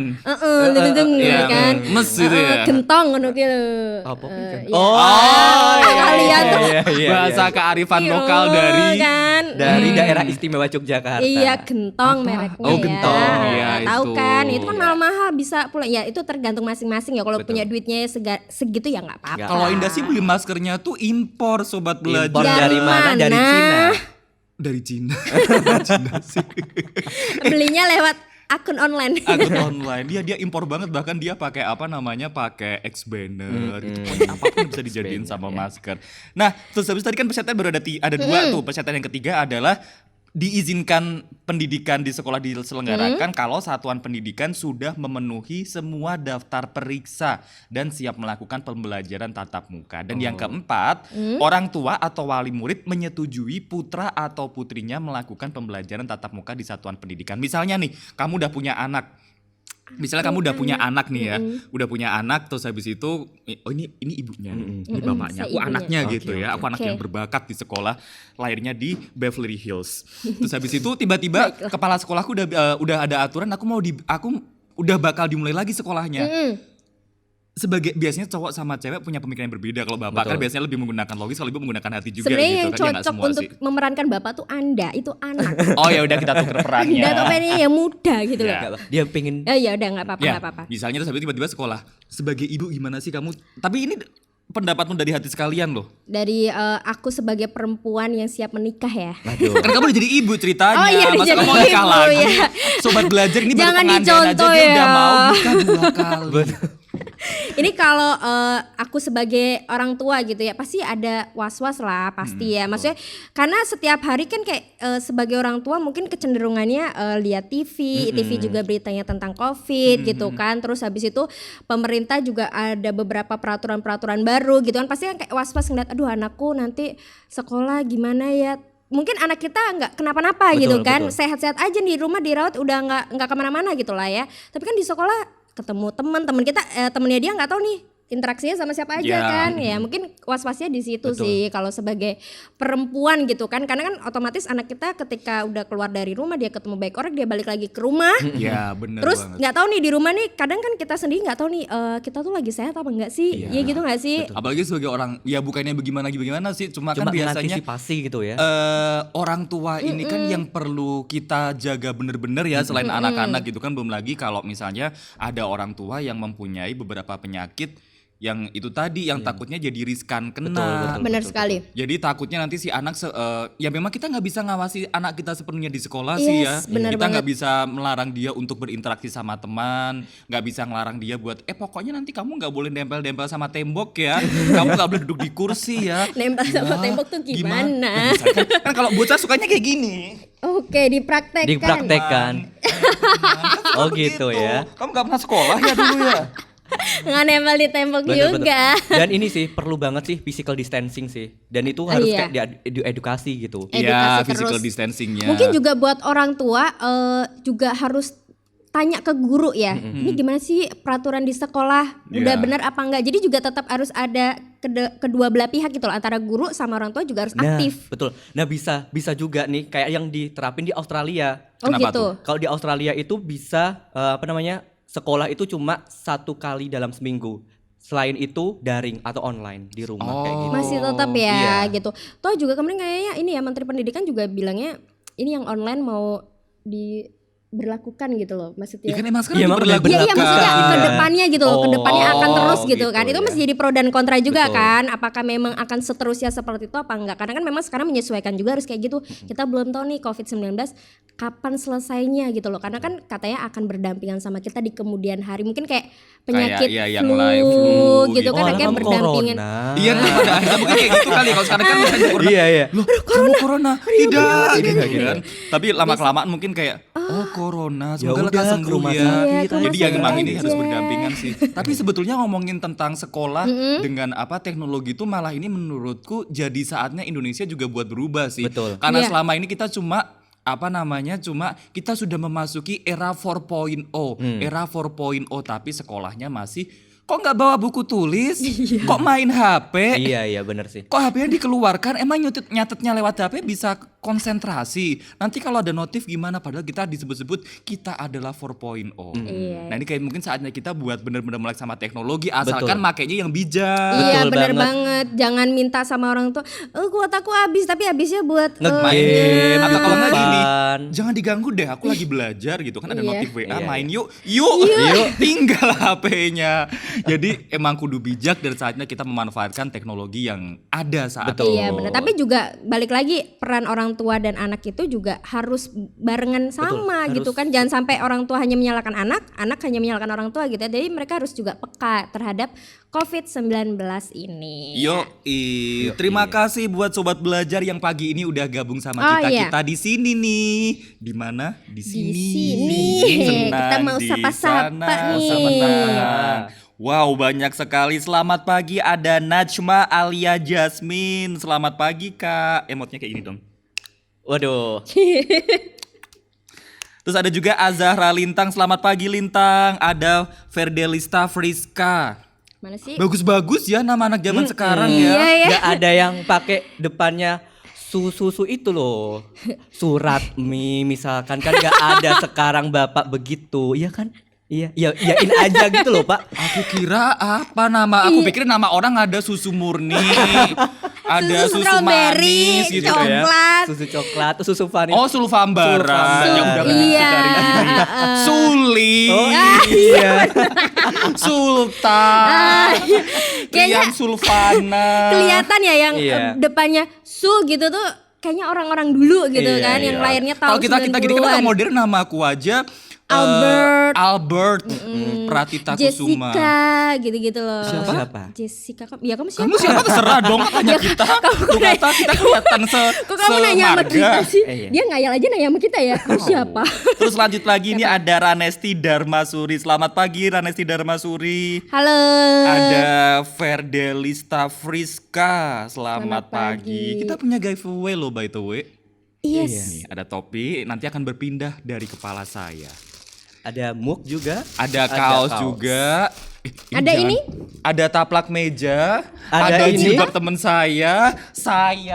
[SPEAKER 1] Lebeteng
[SPEAKER 3] iya,
[SPEAKER 1] kan.
[SPEAKER 3] mes gitu ya.
[SPEAKER 1] Gentong ngono ki lho.
[SPEAKER 2] Apa
[SPEAKER 1] iya.
[SPEAKER 2] Oh,
[SPEAKER 1] kalian tuh
[SPEAKER 3] Bahasa kearifan
[SPEAKER 1] Iya,
[SPEAKER 3] lokal dari
[SPEAKER 1] kan.
[SPEAKER 2] dari daerah istimewa Yogyakarta.
[SPEAKER 1] Iya, gentong mereknya
[SPEAKER 3] Oh,
[SPEAKER 1] ya.
[SPEAKER 3] gentong, iya,
[SPEAKER 1] Tahu
[SPEAKER 3] itu.
[SPEAKER 1] kan? Itu kan mahal-mahal bisa pula. Ya, itu tergantung masing-masing ya. Kalau
[SPEAKER 2] Betul.
[SPEAKER 1] punya duitnya segitu ya nggak apa-apa.
[SPEAKER 2] Nggak.
[SPEAKER 3] Kalau Indah sih beli maskernya tuh impor sobat belajar.
[SPEAKER 2] Impor dari mana? Dari
[SPEAKER 1] Mana?
[SPEAKER 2] Cina.
[SPEAKER 3] Dari Cina. Cina sih.
[SPEAKER 1] Belinya lewat akun online.
[SPEAKER 3] Akun online. Dia impor banget, bahkan dia pakai apa namanya? Pakai X-banner. Itu pokoknya apapun bisa dijadiin sama masker. Nah, terus habis tadi kan persyaratan baru ada dua tuh. Persyaratan yang ketiga adalah diizinkan pendidikan di sekolah diselenggarakan kalau satuan pendidikan sudah memenuhi semua daftar periksa dan siap melakukan pembelajaran tatap muka. Dan yang keempat, orang tua atau wali murid menyetujui putra atau putrinya melakukan pembelajaran tatap muka di satuan pendidikan. Misalnya nih, kamu udah punya anak. Misalnya kamu udah punya anak nih ya, udah punya anak terus habis itu, oh ini ibunya, nih, ini bapaknya,
[SPEAKER 1] Saya
[SPEAKER 3] aku
[SPEAKER 1] ibunya.
[SPEAKER 3] anaknya
[SPEAKER 2] Oke,
[SPEAKER 3] gitu ya, aku anak
[SPEAKER 1] Oke.
[SPEAKER 3] yang berbakat di sekolah, lahirnya di Beverly Hills. Terus habis itu tiba-tiba kepala sekolahku udah ada aturan, aku udah bakal dimulai lagi sekolahnya. Sebagai biasanya cowok sama cewek punya pemikiran yang berbeda. Kalau bapak kan
[SPEAKER 2] Betul.
[SPEAKER 3] biasanya lebih menggunakan logis, kalau ibu menggunakan hati juga
[SPEAKER 1] Sebenarnya
[SPEAKER 3] gitu
[SPEAKER 1] yang
[SPEAKER 3] kan. Ya nggak
[SPEAKER 1] cocok
[SPEAKER 3] semua
[SPEAKER 1] untuk
[SPEAKER 3] sih.
[SPEAKER 1] memerankan bapak tuh Anda, itu anak.
[SPEAKER 3] Oh ya udah kita tuker perannya.
[SPEAKER 1] Anda tuh pengennya yang muda gitu loh.
[SPEAKER 3] Ya.
[SPEAKER 2] Nggak apa. Dia pengen
[SPEAKER 1] Ya udah nggak apa-apa,
[SPEAKER 3] Ya,
[SPEAKER 1] nggak apa-apa.
[SPEAKER 3] misalnya terus habis itu tiba-tiba sekolah. Sebagai ibu gimana sih kamu? Tapi ini pendapatmu dari hati sekalian loh.
[SPEAKER 1] Dari aku sebagai perempuan yang siap menikah ya.
[SPEAKER 2] Aduh.
[SPEAKER 3] Kan kamu udah jadi ibu ceritanya.
[SPEAKER 1] Oh iya, udah
[SPEAKER 3] Masa
[SPEAKER 1] jadi
[SPEAKER 3] kamu mau nikah
[SPEAKER 1] ibu,
[SPEAKER 3] lagi?
[SPEAKER 1] ya.
[SPEAKER 3] Sobat belajar ini baru
[SPEAKER 1] Jangan
[SPEAKER 3] pengantin aja
[SPEAKER 1] dicontoh
[SPEAKER 3] dia udah
[SPEAKER 1] ya.
[SPEAKER 3] mau nikah 2 kali.
[SPEAKER 1] Ini kalau aku sebagai orang tua gitu ya pasti ada was-was lah pasti ya. Maksudnya karena setiap hari kan kayak sebagai orang tua mungkin kecenderungannya lihat TV juga beritanya tentang COVID gitu kan. Terus habis itu pemerintah juga ada beberapa peraturan-peraturan baru gitu kan. Pasti kan kayak was-was ngeliat aduh anakku nanti sekolah gimana ya. Mungkin anak kita nggak kenapa-napa
[SPEAKER 2] Betul,
[SPEAKER 1] gitu kan.
[SPEAKER 2] betul.
[SPEAKER 1] Sehat-sehat aja di rumah dirawat udah nggak kemana-mana gitu lah ya. Tapi kan di sekolah ketemu teman kita temennya dia nggak tahu nih interaksinya sama siapa aja
[SPEAKER 3] Ya.
[SPEAKER 1] kan. Ya mungkin was-wasnya di situ sih kalau sebagai perempuan gitu kan. Karena kan otomatis anak kita ketika udah keluar dari rumah dia ketemu baik orang, dia balik lagi ke rumah.
[SPEAKER 3] Ya bener
[SPEAKER 1] Terus
[SPEAKER 3] banget.
[SPEAKER 1] nggak tahu nih di rumah nih, kadang kan kita sendiri nggak tahu nih kita tuh lagi sehat apa enggak sih?
[SPEAKER 3] Iya.
[SPEAKER 1] Ya gitu nggak sih?
[SPEAKER 3] Apalagi sebagai orang, ya bukannya bagaimana sih, cuma
[SPEAKER 2] Cuma
[SPEAKER 3] kan biasanya
[SPEAKER 2] mengantisipasi gitu ya.
[SPEAKER 3] orang tua ini kan yang perlu kita jaga bener-bener ya, selain anak-anak gitu kan. Belum lagi kalau misalnya ada orang tua yang mempunyai beberapa penyakit yang itu tadi yang takutnya jadi riskan kena.
[SPEAKER 1] Benar sekali.
[SPEAKER 3] Jadi takutnya nanti si anak ya memang kita nggak bisa ngawasi anak kita sepenuhnya di sekolah sih ya.
[SPEAKER 1] Yes, benar
[SPEAKER 3] Kita nggak
[SPEAKER 1] banget.
[SPEAKER 3] bisa melarang dia untuk berinteraksi sama teman, nggak bisa ngelarang dia buat pokoknya nanti kamu nggak boleh nempel-nempel sama tembok ya. Kamu nggak boleh duduk di kursi ya.
[SPEAKER 1] Nempel sama
[SPEAKER 3] Wah,
[SPEAKER 1] tembok tuh gimana?
[SPEAKER 3] Nah, misalkan, kan kalau bocah sukanya kayak gini.
[SPEAKER 1] Oke, dipraktekkan.
[SPEAKER 2] Dipraktekkan. Oh gitu ya.
[SPEAKER 3] Kamu nggak pernah sekolah ya dulu ya?
[SPEAKER 1] Nggak nempel di tembok
[SPEAKER 2] Bener-bener.
[SPEAKER 1] juga.
[SPEAKER 2] Dan ini sih perlu banget sih physical distancing sih. Dan itu harus
[SPEAKER 1] Iya.
[SPEAKER 2] kayak diedukasi gitu.
[SPEAKER 1] Edukasi
[SPEAKER 3] Iya,
[SPEAKER 1] terus.
[SPEAKER 3] physical distancingnya.
[SPEAKER 1] Mungkin juga buat orang tua juga harus tanya ke guru ya. Ini gimana sih peraturan di sekolah? Udah
[SPEAKER 3] Iya.
[SPEAKER 1] benar apa enggak? Jadi juga tetap harus ada kedua belah pihak gitu loh, antara guru sama orang tua juga harus
[SPEAKER 2] Nah,
[SPEAKER 1] aktif.
[SPEAKER 2] betul. Nah, bisa juga nih kayak yang diterapin di Australia.
[SPEAKER 1] Oh
[SPEAKER 3] Kenapa
[SPEAKER 1] gitu.
[SPEAKER 2] Kalau di Australia itu bisa sekolah itu cuma 1 kali dalam seminggu. Selain itu daring atau online di rumah kayak gitu.
[SPEAKER 1] Masih tetap ya
[SPEAKER 2] Iya.
[SPEAKER 1] gitu. Toh juga kemarin kayaknya ini ya Menteri Pendidikan juga bilangnya ini yang online mau diberlakukan gitu loh. Maksudnya
[SPEAKER 3] Ya kan emang sekarang
[SPEAKER 2] Iya, emang udah
[SPEAKER 3] diberlakukan.
[SPEAKER 1] Iya iya maksudnya ke
[SPEAKER 2] Iya.
[SPEAKER 1] depannya gitu loh, ke depannya akan
[SPEAKER 3] Oh,
[SPEAKER 1] terus gitu
[SPEAKER 3] gitu
[SPEAKER 1] kan. Itu
[SPEAKER 3] ya.
[SPEAKER 1] masih jadi pro dan kontra juga
[SPEAKER 2] Betul.
[SPEAKER 1] kan. Apakah memang akan seterusnya seperti itu apa enggak? Karena kan memang sekarang menyesuaikan juga harus kayak gitu. Kita belum tahu nih COVID-19 kapan selesainya gitu loh. Karena kan katanya akan berdampingan sama kita di kemudian hari. Mungkin kayak penyakit
[SPEAKER 3] Kayak, iya, yang
[SPEAKER 1] flu,
[SPEAKER 3] live flu
[SPEAKER 1] gitu
[SPEAKER 3] gitu.
[SPEAKER 1] kan
[SPEAKER 2] Oh,
[SPEAKER 1] kayak
[SPEAKER 2] kamu
[SPEAKER 1] berdampingan.
[SPEAKER 2] corona.
[SPEAKER 3] Iya kan pada akhirnya mungkin kayak gitu kali kalau sekarang kan misalnya corona.
[SPEAKER 2] Iya, iya.
[SPEAKER 3] Loh, kamu corona? Tidak, gitu
[SPEAKER 2] gitu.
[SPEAKER 3] kan. Tapi lama-kelamaan mungkin kayak corona,
[SPEAKER 2] Ya
[SPEAKER 3] semoga
[SPEAKER 2] udah,
[SPEAKER 3] lekas
[SPEAKER 2] ke
[SPEAKER 3] sembuh
[SPEAKER 2] rumah
[SPEAKER 3] ya.
[SPEAKER 2] sakit
[SPEAKER 1] Iya, ke rumah
[SPEAKER 3] Jadi yang
[SPEAKER 1] sakit
[SPEAKER 3] emang ini
[SPEAKER 1] aja.
[SPEAKER 3] harus berdampingan sih. Tapi sebetulnya ngomongin tentang sekolah dengan teknologi itu malah ini menurutku jadi saatnya Indonesia juga buat berubah sih.
[SPEAKER 2] Betul.
[SPEAKER 3] Karena
[SPEAKER 1] Iya.
[SPEAKER 3] selama ini kita cuma cuma kita sudah memasuki era 4.0. Era 4.0 tapi sekolahnya masih kok nggak bawa buku tulis? Kok main HP?
[SPEAKER 2] Iya, bener sih.
[SPEAKER 3] Kok HP-nya dikeluarkan? Emang nyatetnya lewat HP bisa konsentrasi. Nanti kalau ada notif gimana? Padahal kita disebut-sebut kita adalah 4.0.
[SPEAKER 1] Iya.
[SPEAKER 3] Nah ini kayak mungkin saatnya kita buat bener-bener melek sama teknologi asalkan
[SPEAKER 2] Betul.
[SPEAKER 3] makainya yang bijak.
[SPEAKER 1] Iya
[SPEAKER 2] Betul
[SPEAKER 1] bener
[SPEAKER 2] banget.
[SPEAKER 1] banget. Jangan minta sama orang tua. Kuota aku habis tapi habisnya buat
[SPEAKER 2] Nge-game,
[SPEAKER 3] Atau kalau nggak gini,
[SPEAKER 2] depan.
[SPEAKER 3] jangan diganggu deh. Aku lagi belajar gitu kan ada
[SPEAKER 1] Iya.
[SPEAKER 3] notif WA,
[SPEAKER 2] Iya,
[SPEAKER 3] main yuk, tinggal HP-nya. Jadi emang kudu bijak dan saatnya kita memanfaatkan teknologi yang ada saat
[SPEAKER 2] Betul.
[SPEAKER 3] ini.
[SPEAKER 1] Iya benar. Tapi juga balik lagi peran orang tua dan anak itu juga harus barengan sama
[SPEAKER 2] harus.
[SPEAKER 1] gitu kan. Jangan sampai orang tua hanya menyalahkan anak hanya menyalahkan orang tua gitu ya. Jadi mereka harus juga peka terhadap COVID-19 ini.
[SPEAKER 3] Terima kasih buat sobat belajar yang pagi ini udah gabung sama
[SPEAKER 1] Oh,
[SPEAKER 3] kita.
[SPEAKER 1] iya.
[SPEAKER 3] Kita di sini nih. Di mana? Di sini.
[SPEAKER 1] sini.
[SPEAKER 3] Senang
[SPEAKER 1] Kita mau
[SPEAKER 3] di
[SPEAKER 1] sapa-sapa
[SPEAKER 3] sana,
[SPEAKER 1] nih.
[SPEAKER 3] senang. Wow, banyak sekali. Selamat pagi ada Najma Alia Jasmine. Selamat pagi, Kak. Emotnya kayak gini dong.
[SPEAKER 2] Waduh.
[SPEAKER 3] Terus ada juga Azahra Lintang. Selamat pagi, Lintang. Ada Ferdelista Friska.
[SPEAKER 1] Mana sih?
[SPEAKER 3] Bagus-bagus ya nama anak zaman sekarang ya.
[SPEAKER 1] Iya ya.
[SPEAKER 2] Nggak ada yang pakai depannya susu itu loh. Surat mie misalkan kan nggak ada sekarang Bapak begitu. Iya kan? Iya, iyain aja gitu loh, Pak.
[SPEAKER 3] Aku kira apa nama? Aku pikir nama orang ada susu murni, ada susu
[SPEAKER 1] strawberry,
[SPEAKER 3] manis gitu
[SPEAKER 1] coklat.
[SPEAKER 3] ya.
[SPEAKER 2] Susu coklat, susu vanila.
[SPEAKER 3] Oh, sulfambara.
[SPEAKER 2] Sulfambara.
[SPEAKER 3] Yang udah
[SPEAKER 1] Iya.
[SPEAKER 3] Suli.
[SPEAKER 2] Oh iya.
[SPEAKER 3] Sultan.
[SPEAKER 1] Kayaknya
[SPEAKER 3] Rian Sulfana.
[SPEAKER 1] kelihatan ya yang
[SPEAKER 2] Iya.
[SPEAKER 1] depannya su gitu tuh kayaknya orang-orang dulu gitu
[SPEAKER 2] Iya,
[SPEAKER 1] kan yang
[SPEAKER 2] iya.
[SPEAKER 1] lahirnya
[SPEAKER 3] Kalau
[SPEAKER 1] tahun
[SPEAKER 3] kita gini kan
[SPEAKER 1] 90-an.
[SPEAKER 3] udah modern, nama aku aja
[SPEAKER 1] Albert.
[SPEAKER 3] Pratita Kusuma.
[SPEAKER 1] Jessica gitu-gitu loh.
[SPEAKER 2] Siapa?
[SPEAKER 1] Jessica kamu siapa?
[SPEAKER 3] Kamu siapa terserah dong tanya kita. Lu kata kita kelihatan
[SPEAKER 1] Kok kamu nanya sama kita
[SPEAKER 3] semarga.
[SPEAKER 1] sih?
[SPEAKER 2] Iya.
[SPEAKER 1] Dia ngayal aja nanya sama kita ya. Kamu siapa?
[SPEAKER 3] Terus lanjut lagi ini ada Ranesti Darmasuri. Selamat pagi Ranesti Darmasuri.
[SPEAKER 1] Halo.
[SPEAKER 3] Ada Ferdelista Friska. Selamat
[SPEAKER 1] Selamat pagi.
[SPEAKER 3] pagi. Kita punya giveaway loh by the way.
[SPEAKER 1] Yes.
[SPEAKER 3] Nih, ada topi nanti akan berpindah dari kepala saya.
[SPEAKER 2] Ada mug juga.
[SPEAKER 3] Ada kaos juga.
[SPEAKER 1] Ada
[SPEAKER 3] jangan.
[SPEAKER 1] ini?
[SPEAKER 3] Ada taplak meja,
[SPEAKER 2] Ada
[SPEAKER 3] ada
[SPEAKER 2] ini.
[SPEAKER 3] jilbab teman saya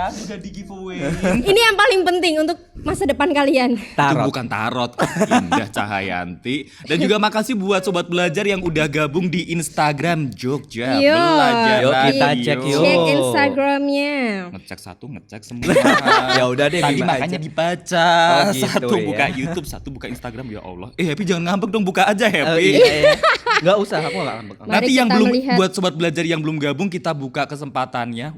[SPEAKER 3] sudah di giveaway.
[SPEAKER 1] Ini yang paling penting untuk masa depan kalian.
[SPEAKER 3] Itu
[SPEAKER 2] Tarot.
[SPEAKER 3] bukan tarot, Indah Cahayanti. Dan juga makasih buat sobat belajar yang udah gabung di Instagram Jogja
[SPEAKER 1] Yo.
[SPEAKER 3] Belajar
[SPEAKER 2] Yuk, kita
[SPEAKER 3] Radio.
[SPEAKER 2] cek yuk.
[SPEAKER 1] Cek Instagramnya.
[SPEAKER 3] Ngecek satu, ngecek semua.
[SPEAKER 2] Ya udah deh,
[SPEAKER 3] Tadi
[SPEAKER 2] gimana
[SPEAKER 3] makanya
[SPEAKER 2] aja.
[SPEAKER 3] dibaca.
[SPEAKER 2] Oh, gitu
[SPEAKER 3] Satu
[SPEAKER 2] ya.
[SPEAKER 3] buka YouTube, satu buka Instagram. Ya Allah. Happy jangan ngambek dong, buka aja
[SPEAKER 2] Oh,
[SPEAKER 3] Happy.
[SPEAKER 2] iya. Nggak usah, aku nggak ngambek.
[SPEAKER 1] Mari
[SPEAKER 3] Nanti yang
[SPEAKER 1] kita
[SPEAKER 3] belum
[SPEAKER 1] melihat.
[SPEAKER 3] buat sobat belajar yang belum gabung kita buka kesempatannya.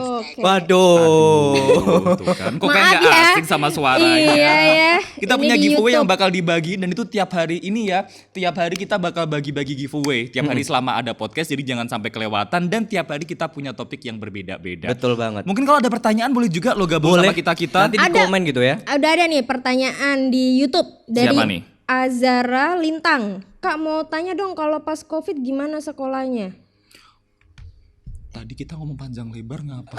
[SPEAKER 1] Oke.
[SPEAKER 2] Waduh.
[SPEAKER 3] Tuh kan. Kok
[SPEAKER 1] Maaf
[SPEAKER 3] kayak nggak
[SPEAKER 1] ya.
[SPEAKER 3] asing sama suaranya.
[SPEAKER 1] Iya ya.
[SPEAKER 3] Kita
[SPEAKER 1] Ini
[SPEAKER 3] punya
[SPEAKER 1] di
[SPEAKER 3] giveaway yang
[SPEAKER 1] YouTube.
[SPEAKER 3] bakal dibagi dan itu tiap hari ini ya. Tiap hari kita bakal bagi-bagi giveaway. Tiap hari selama ada podcast jadi jangan sampai kelewatan dan tiap hari kita punya topik yang berbeda-beda.
[SPEAKER 2] Betul banget.
[SPEAKER 3] Mungkin kalau ada pertanyaan boleh juga lo gabung
[SPEAKER 2] Boleh.
[SPEAKER 3] sama kita-kita.
[SPEAKER 2] Nanti di
[SPEAKER 1] Ada.
[SPEAKER 2] komen gitu ya.
[SPEAKER 1] Udah ada nih pertanyaan di YouTube dari
[SPEAKER 3] Siapa nih?
[SPEAKER 1] Azara Lintang. Kak mau tanya dong kalau pas Covid gimana sekolahnya?
[SPEAKER 3] Tadi kita ngomong panjang lebar ngapa?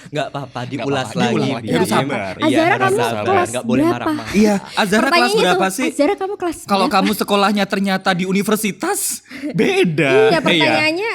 [SPEAKER 2] Nggak apa-apa,
[SPEAKER 3] Nggak
[SPEAKER 2] diulas
[SPEAKER 3] apa-apa, diulang
[SPEAKER 2] lagi.
[SPEAKER 3] lagi. Harus
[SPEAKER 2] Iya,
[SPEAKER 3] sabar.
[SPEAKER 2] Iya,
[SPEAKER 1] Azara,
[SPEAKER 2] harus
[SPEAKER 1] kamu
[SPEAKER 2] sabar.
[SPEAKER 1] kelas
[SPEAKER 2] Nggak boleh
[SPEAKER 1] berapa?
[SPEAKER 2] marah-marah.
[SPEAKER 3] Iya, Azara kelas
[SPEAKER 1] Pertanyaannya
[SPEAKER 3] berapa
[SPEAKER 1] tuh,
[SPEAKER 3] sih?
[SPEAKER 1] Azara kamu kelas
[SPEAKER 3] Kalau
[SPEAKER 1] berapa?
[SPEAKER 3] kamu sekolahnya ternyata di universitas, beda.
[SPEAKER 1] Iya pertanyaannya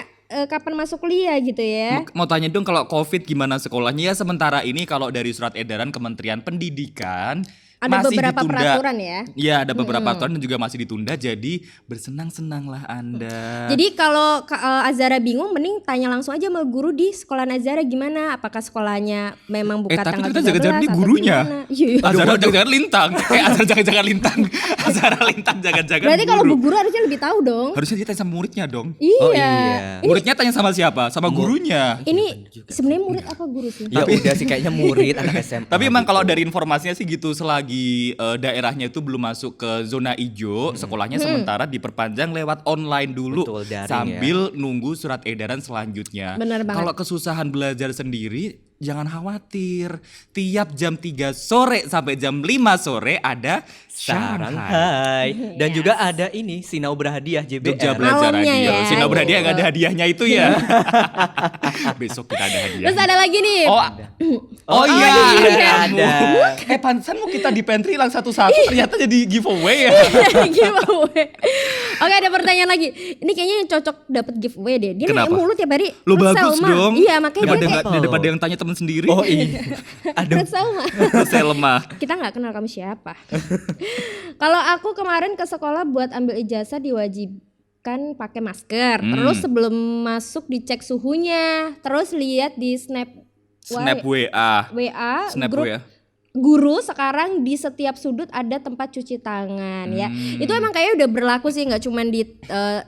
[SPEAKER 1] kapan masuk kuliah gitu ya?
[SPEAKER 3] Mau tanya dong kalau COVID gimana sekolahnya? Ya sementara ini kalau dari surat edaran Kementerian Pendidikan
[SPEAKER 1] Ada
[SPEAKER 3] masih
[SPEAKER 1] beberapa
[SPEAKER 3] ditunda.
[SPEAKER 1] peraturan ya?
[SPEAKER 3] Iya ada beberapa aturan dan juga masih ditunda. Jadi bersenang-senanglah Anda.
[SPEAKER 1] Jadi kalau Azara bingung mending tanya langsung aja sama guru di sekolah Azara gimana? Apakah sekolahnya memang buka
[SPEAKER 3] tapi
[SPEAKER 1] tanggal
[SPEAKER 3] kita
[SPEAKER 1] 13
[SPEAKER 3] jangan-jangan ini
[SPEAKER 1] atau
[SPEAKER 3] gurunya.
[SPEAKER 1] gimana? Iya.
[SPEAKER 3] Azara jangan-jangan lintang. Azara jangan-jangan lintang. Azara lintang jangan-jangan
[SPEAKER 1] Berarti kalau
[SPEAKER 3] guru.
[SPEAKER 1] bu guru harusnya lebih tahu dong.
[SPEAKER 3] Harusnya dia tanya sama muridnya dong.
[SPEAKER 1] Iya.
[SPEAKER 2] Oh, iya.
[SPEAKER 3] Muridnya tanya sama siapa? Sama gurunya.
[SPEAKER 1] Ini sebenarnya murid apa guru sih?
[SPEAKER 2] Ya udah sih kayaknya murid anak SMA.
[SPEAKER 3] Tapi emang
[SPEAKER 2] gitu.
[SPEAKER 3] kalau dari informasinya sih gitu selagi daerahnya itu belum masuk ke zona hijau, sekolahnya sementara diperpanjang lewat online dulu
[SPEAKER 2] Betul, daring
[SPEAKER 3] sambil nunggu surat edaran selanjutnya.
[SPEAKER 1] Benar banget.
[SPEAKER 3] Kalau kesusahan belajar sendiri jangan khawatir. Tiap jam 3 sore sampai jam 5 sore ada Shanghai.
[SPEAKER 2] Shanghai. Dan juga ada ini Sinau Berhadiah JBR.
[SPEAKER 3] Jogja Belajar
[SPEAKER 1] Malamnya
[SPEAKER 3] Radio.
[SPEAKER 1] ya.
[SPEAKER 3] Sinau Berhadiah nggak ada hadiahnya itu ya. Besok kita ada hadiah.
[SPEAKER 1] Terus ada lagi nih.
[SPEAKER 3] Oh iya,
[SPEAKER 2] iya,
[SPEAKER 3] kamu.
[SPEAKER 2] ada.
[SPEAKER 3] Pantesan mau kita di pantry hilang satu-satu ternyata jadi giveaway ya.
[SPEAKER 1] Giveaway. Oke ada pertanyaan lagi. Ini kayaknya yang cocok dapat giveaway deh. Dia
[SPEAKER 3] Kenapa?
[SPEAKER 1] nanya mulu tiap hari.
[SPEAKER 3] Lo
[SPEAKER 1] Red
[SPEAKER 3] bagus
[SPEAKER 1] Salma.
[SPEAKER 3] dong.
[SPEAKER 1] Iya makanya
[SPEAKER 3] daripada,
[SPEAKER 1] dia
[SPEAKER 3] nggak-
[SPEAKER 1] kayak
[SPEAKER 3] daripada yang tanya temen sendiri.
[SPEAKER 2] Oh iya. Aduh.
[SPEAKER 1] Red Salma.
[SPEAKER 3] Saya lemah.
[SPEAKER 1] Kita nggak kenal kamu siapa. Kalau aku kemarin ke sekolah buat ambil ijazah diwajibkan pakai masker. Terus sebelum masuk dicek suhunya. Terus lihat di
[SPEAKER 3] Snap WA.
[SPEAKER 1] WA
[SPEAKER 3] Snap
[SPEAKER 1] grup
[SPEAKER 3] WA.
[SPEAKER 1] guru sekarang di setiap sudut ada tempat cuci tangan ya. Itu emang kayaknya udah berlaku sih nggak cuman di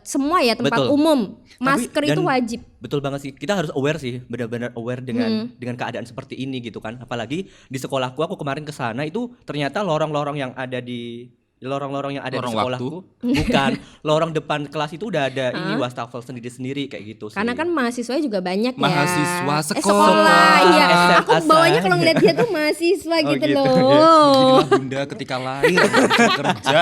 [SPEAKER 1] semua ya tempat
[SPEAKER 2] Betul.
[SPEAKER 1] umum.
[SPEAKER 2] Tapi-
[SPEAKER 1] Masker itu
[SPEAKER 2] dan
[SPEAKER 1] wajib.
[SPEAKER 2] Betul banget sih. Kita harus aware sih, benar-benar aware dengan keadaan seperti ini gitu kan. Apalagi di sekolahku aku kemarin ke sana itu ternyata lorong-lorong yang ada di
[SPEAKER 3] Lorong
[SPEAKER 2] di sekolahku bukan lorong depan kelas itu udah ada ini wastafel sendiri-sendiri kayak gitu sih.
[SPEAKER 1] Karena kan mahasiswanya juga banyak ya.
[SPEAKER 3] Mahasiswa
[SPEAKER 1] sekolah. Iya.
[SPEAKER 2] SMA
[SPEAKER 1] Aku bawanya kalau
[SPEAKER 2] saya.
[SPEAKER 1] ngeliat dia tuh mahasiswa gitu
[SPEAKER 2] gitu.
[SPEAKER 1] loh.
[SPEAKER 3] Beginilah bunda ketika lahir kerja.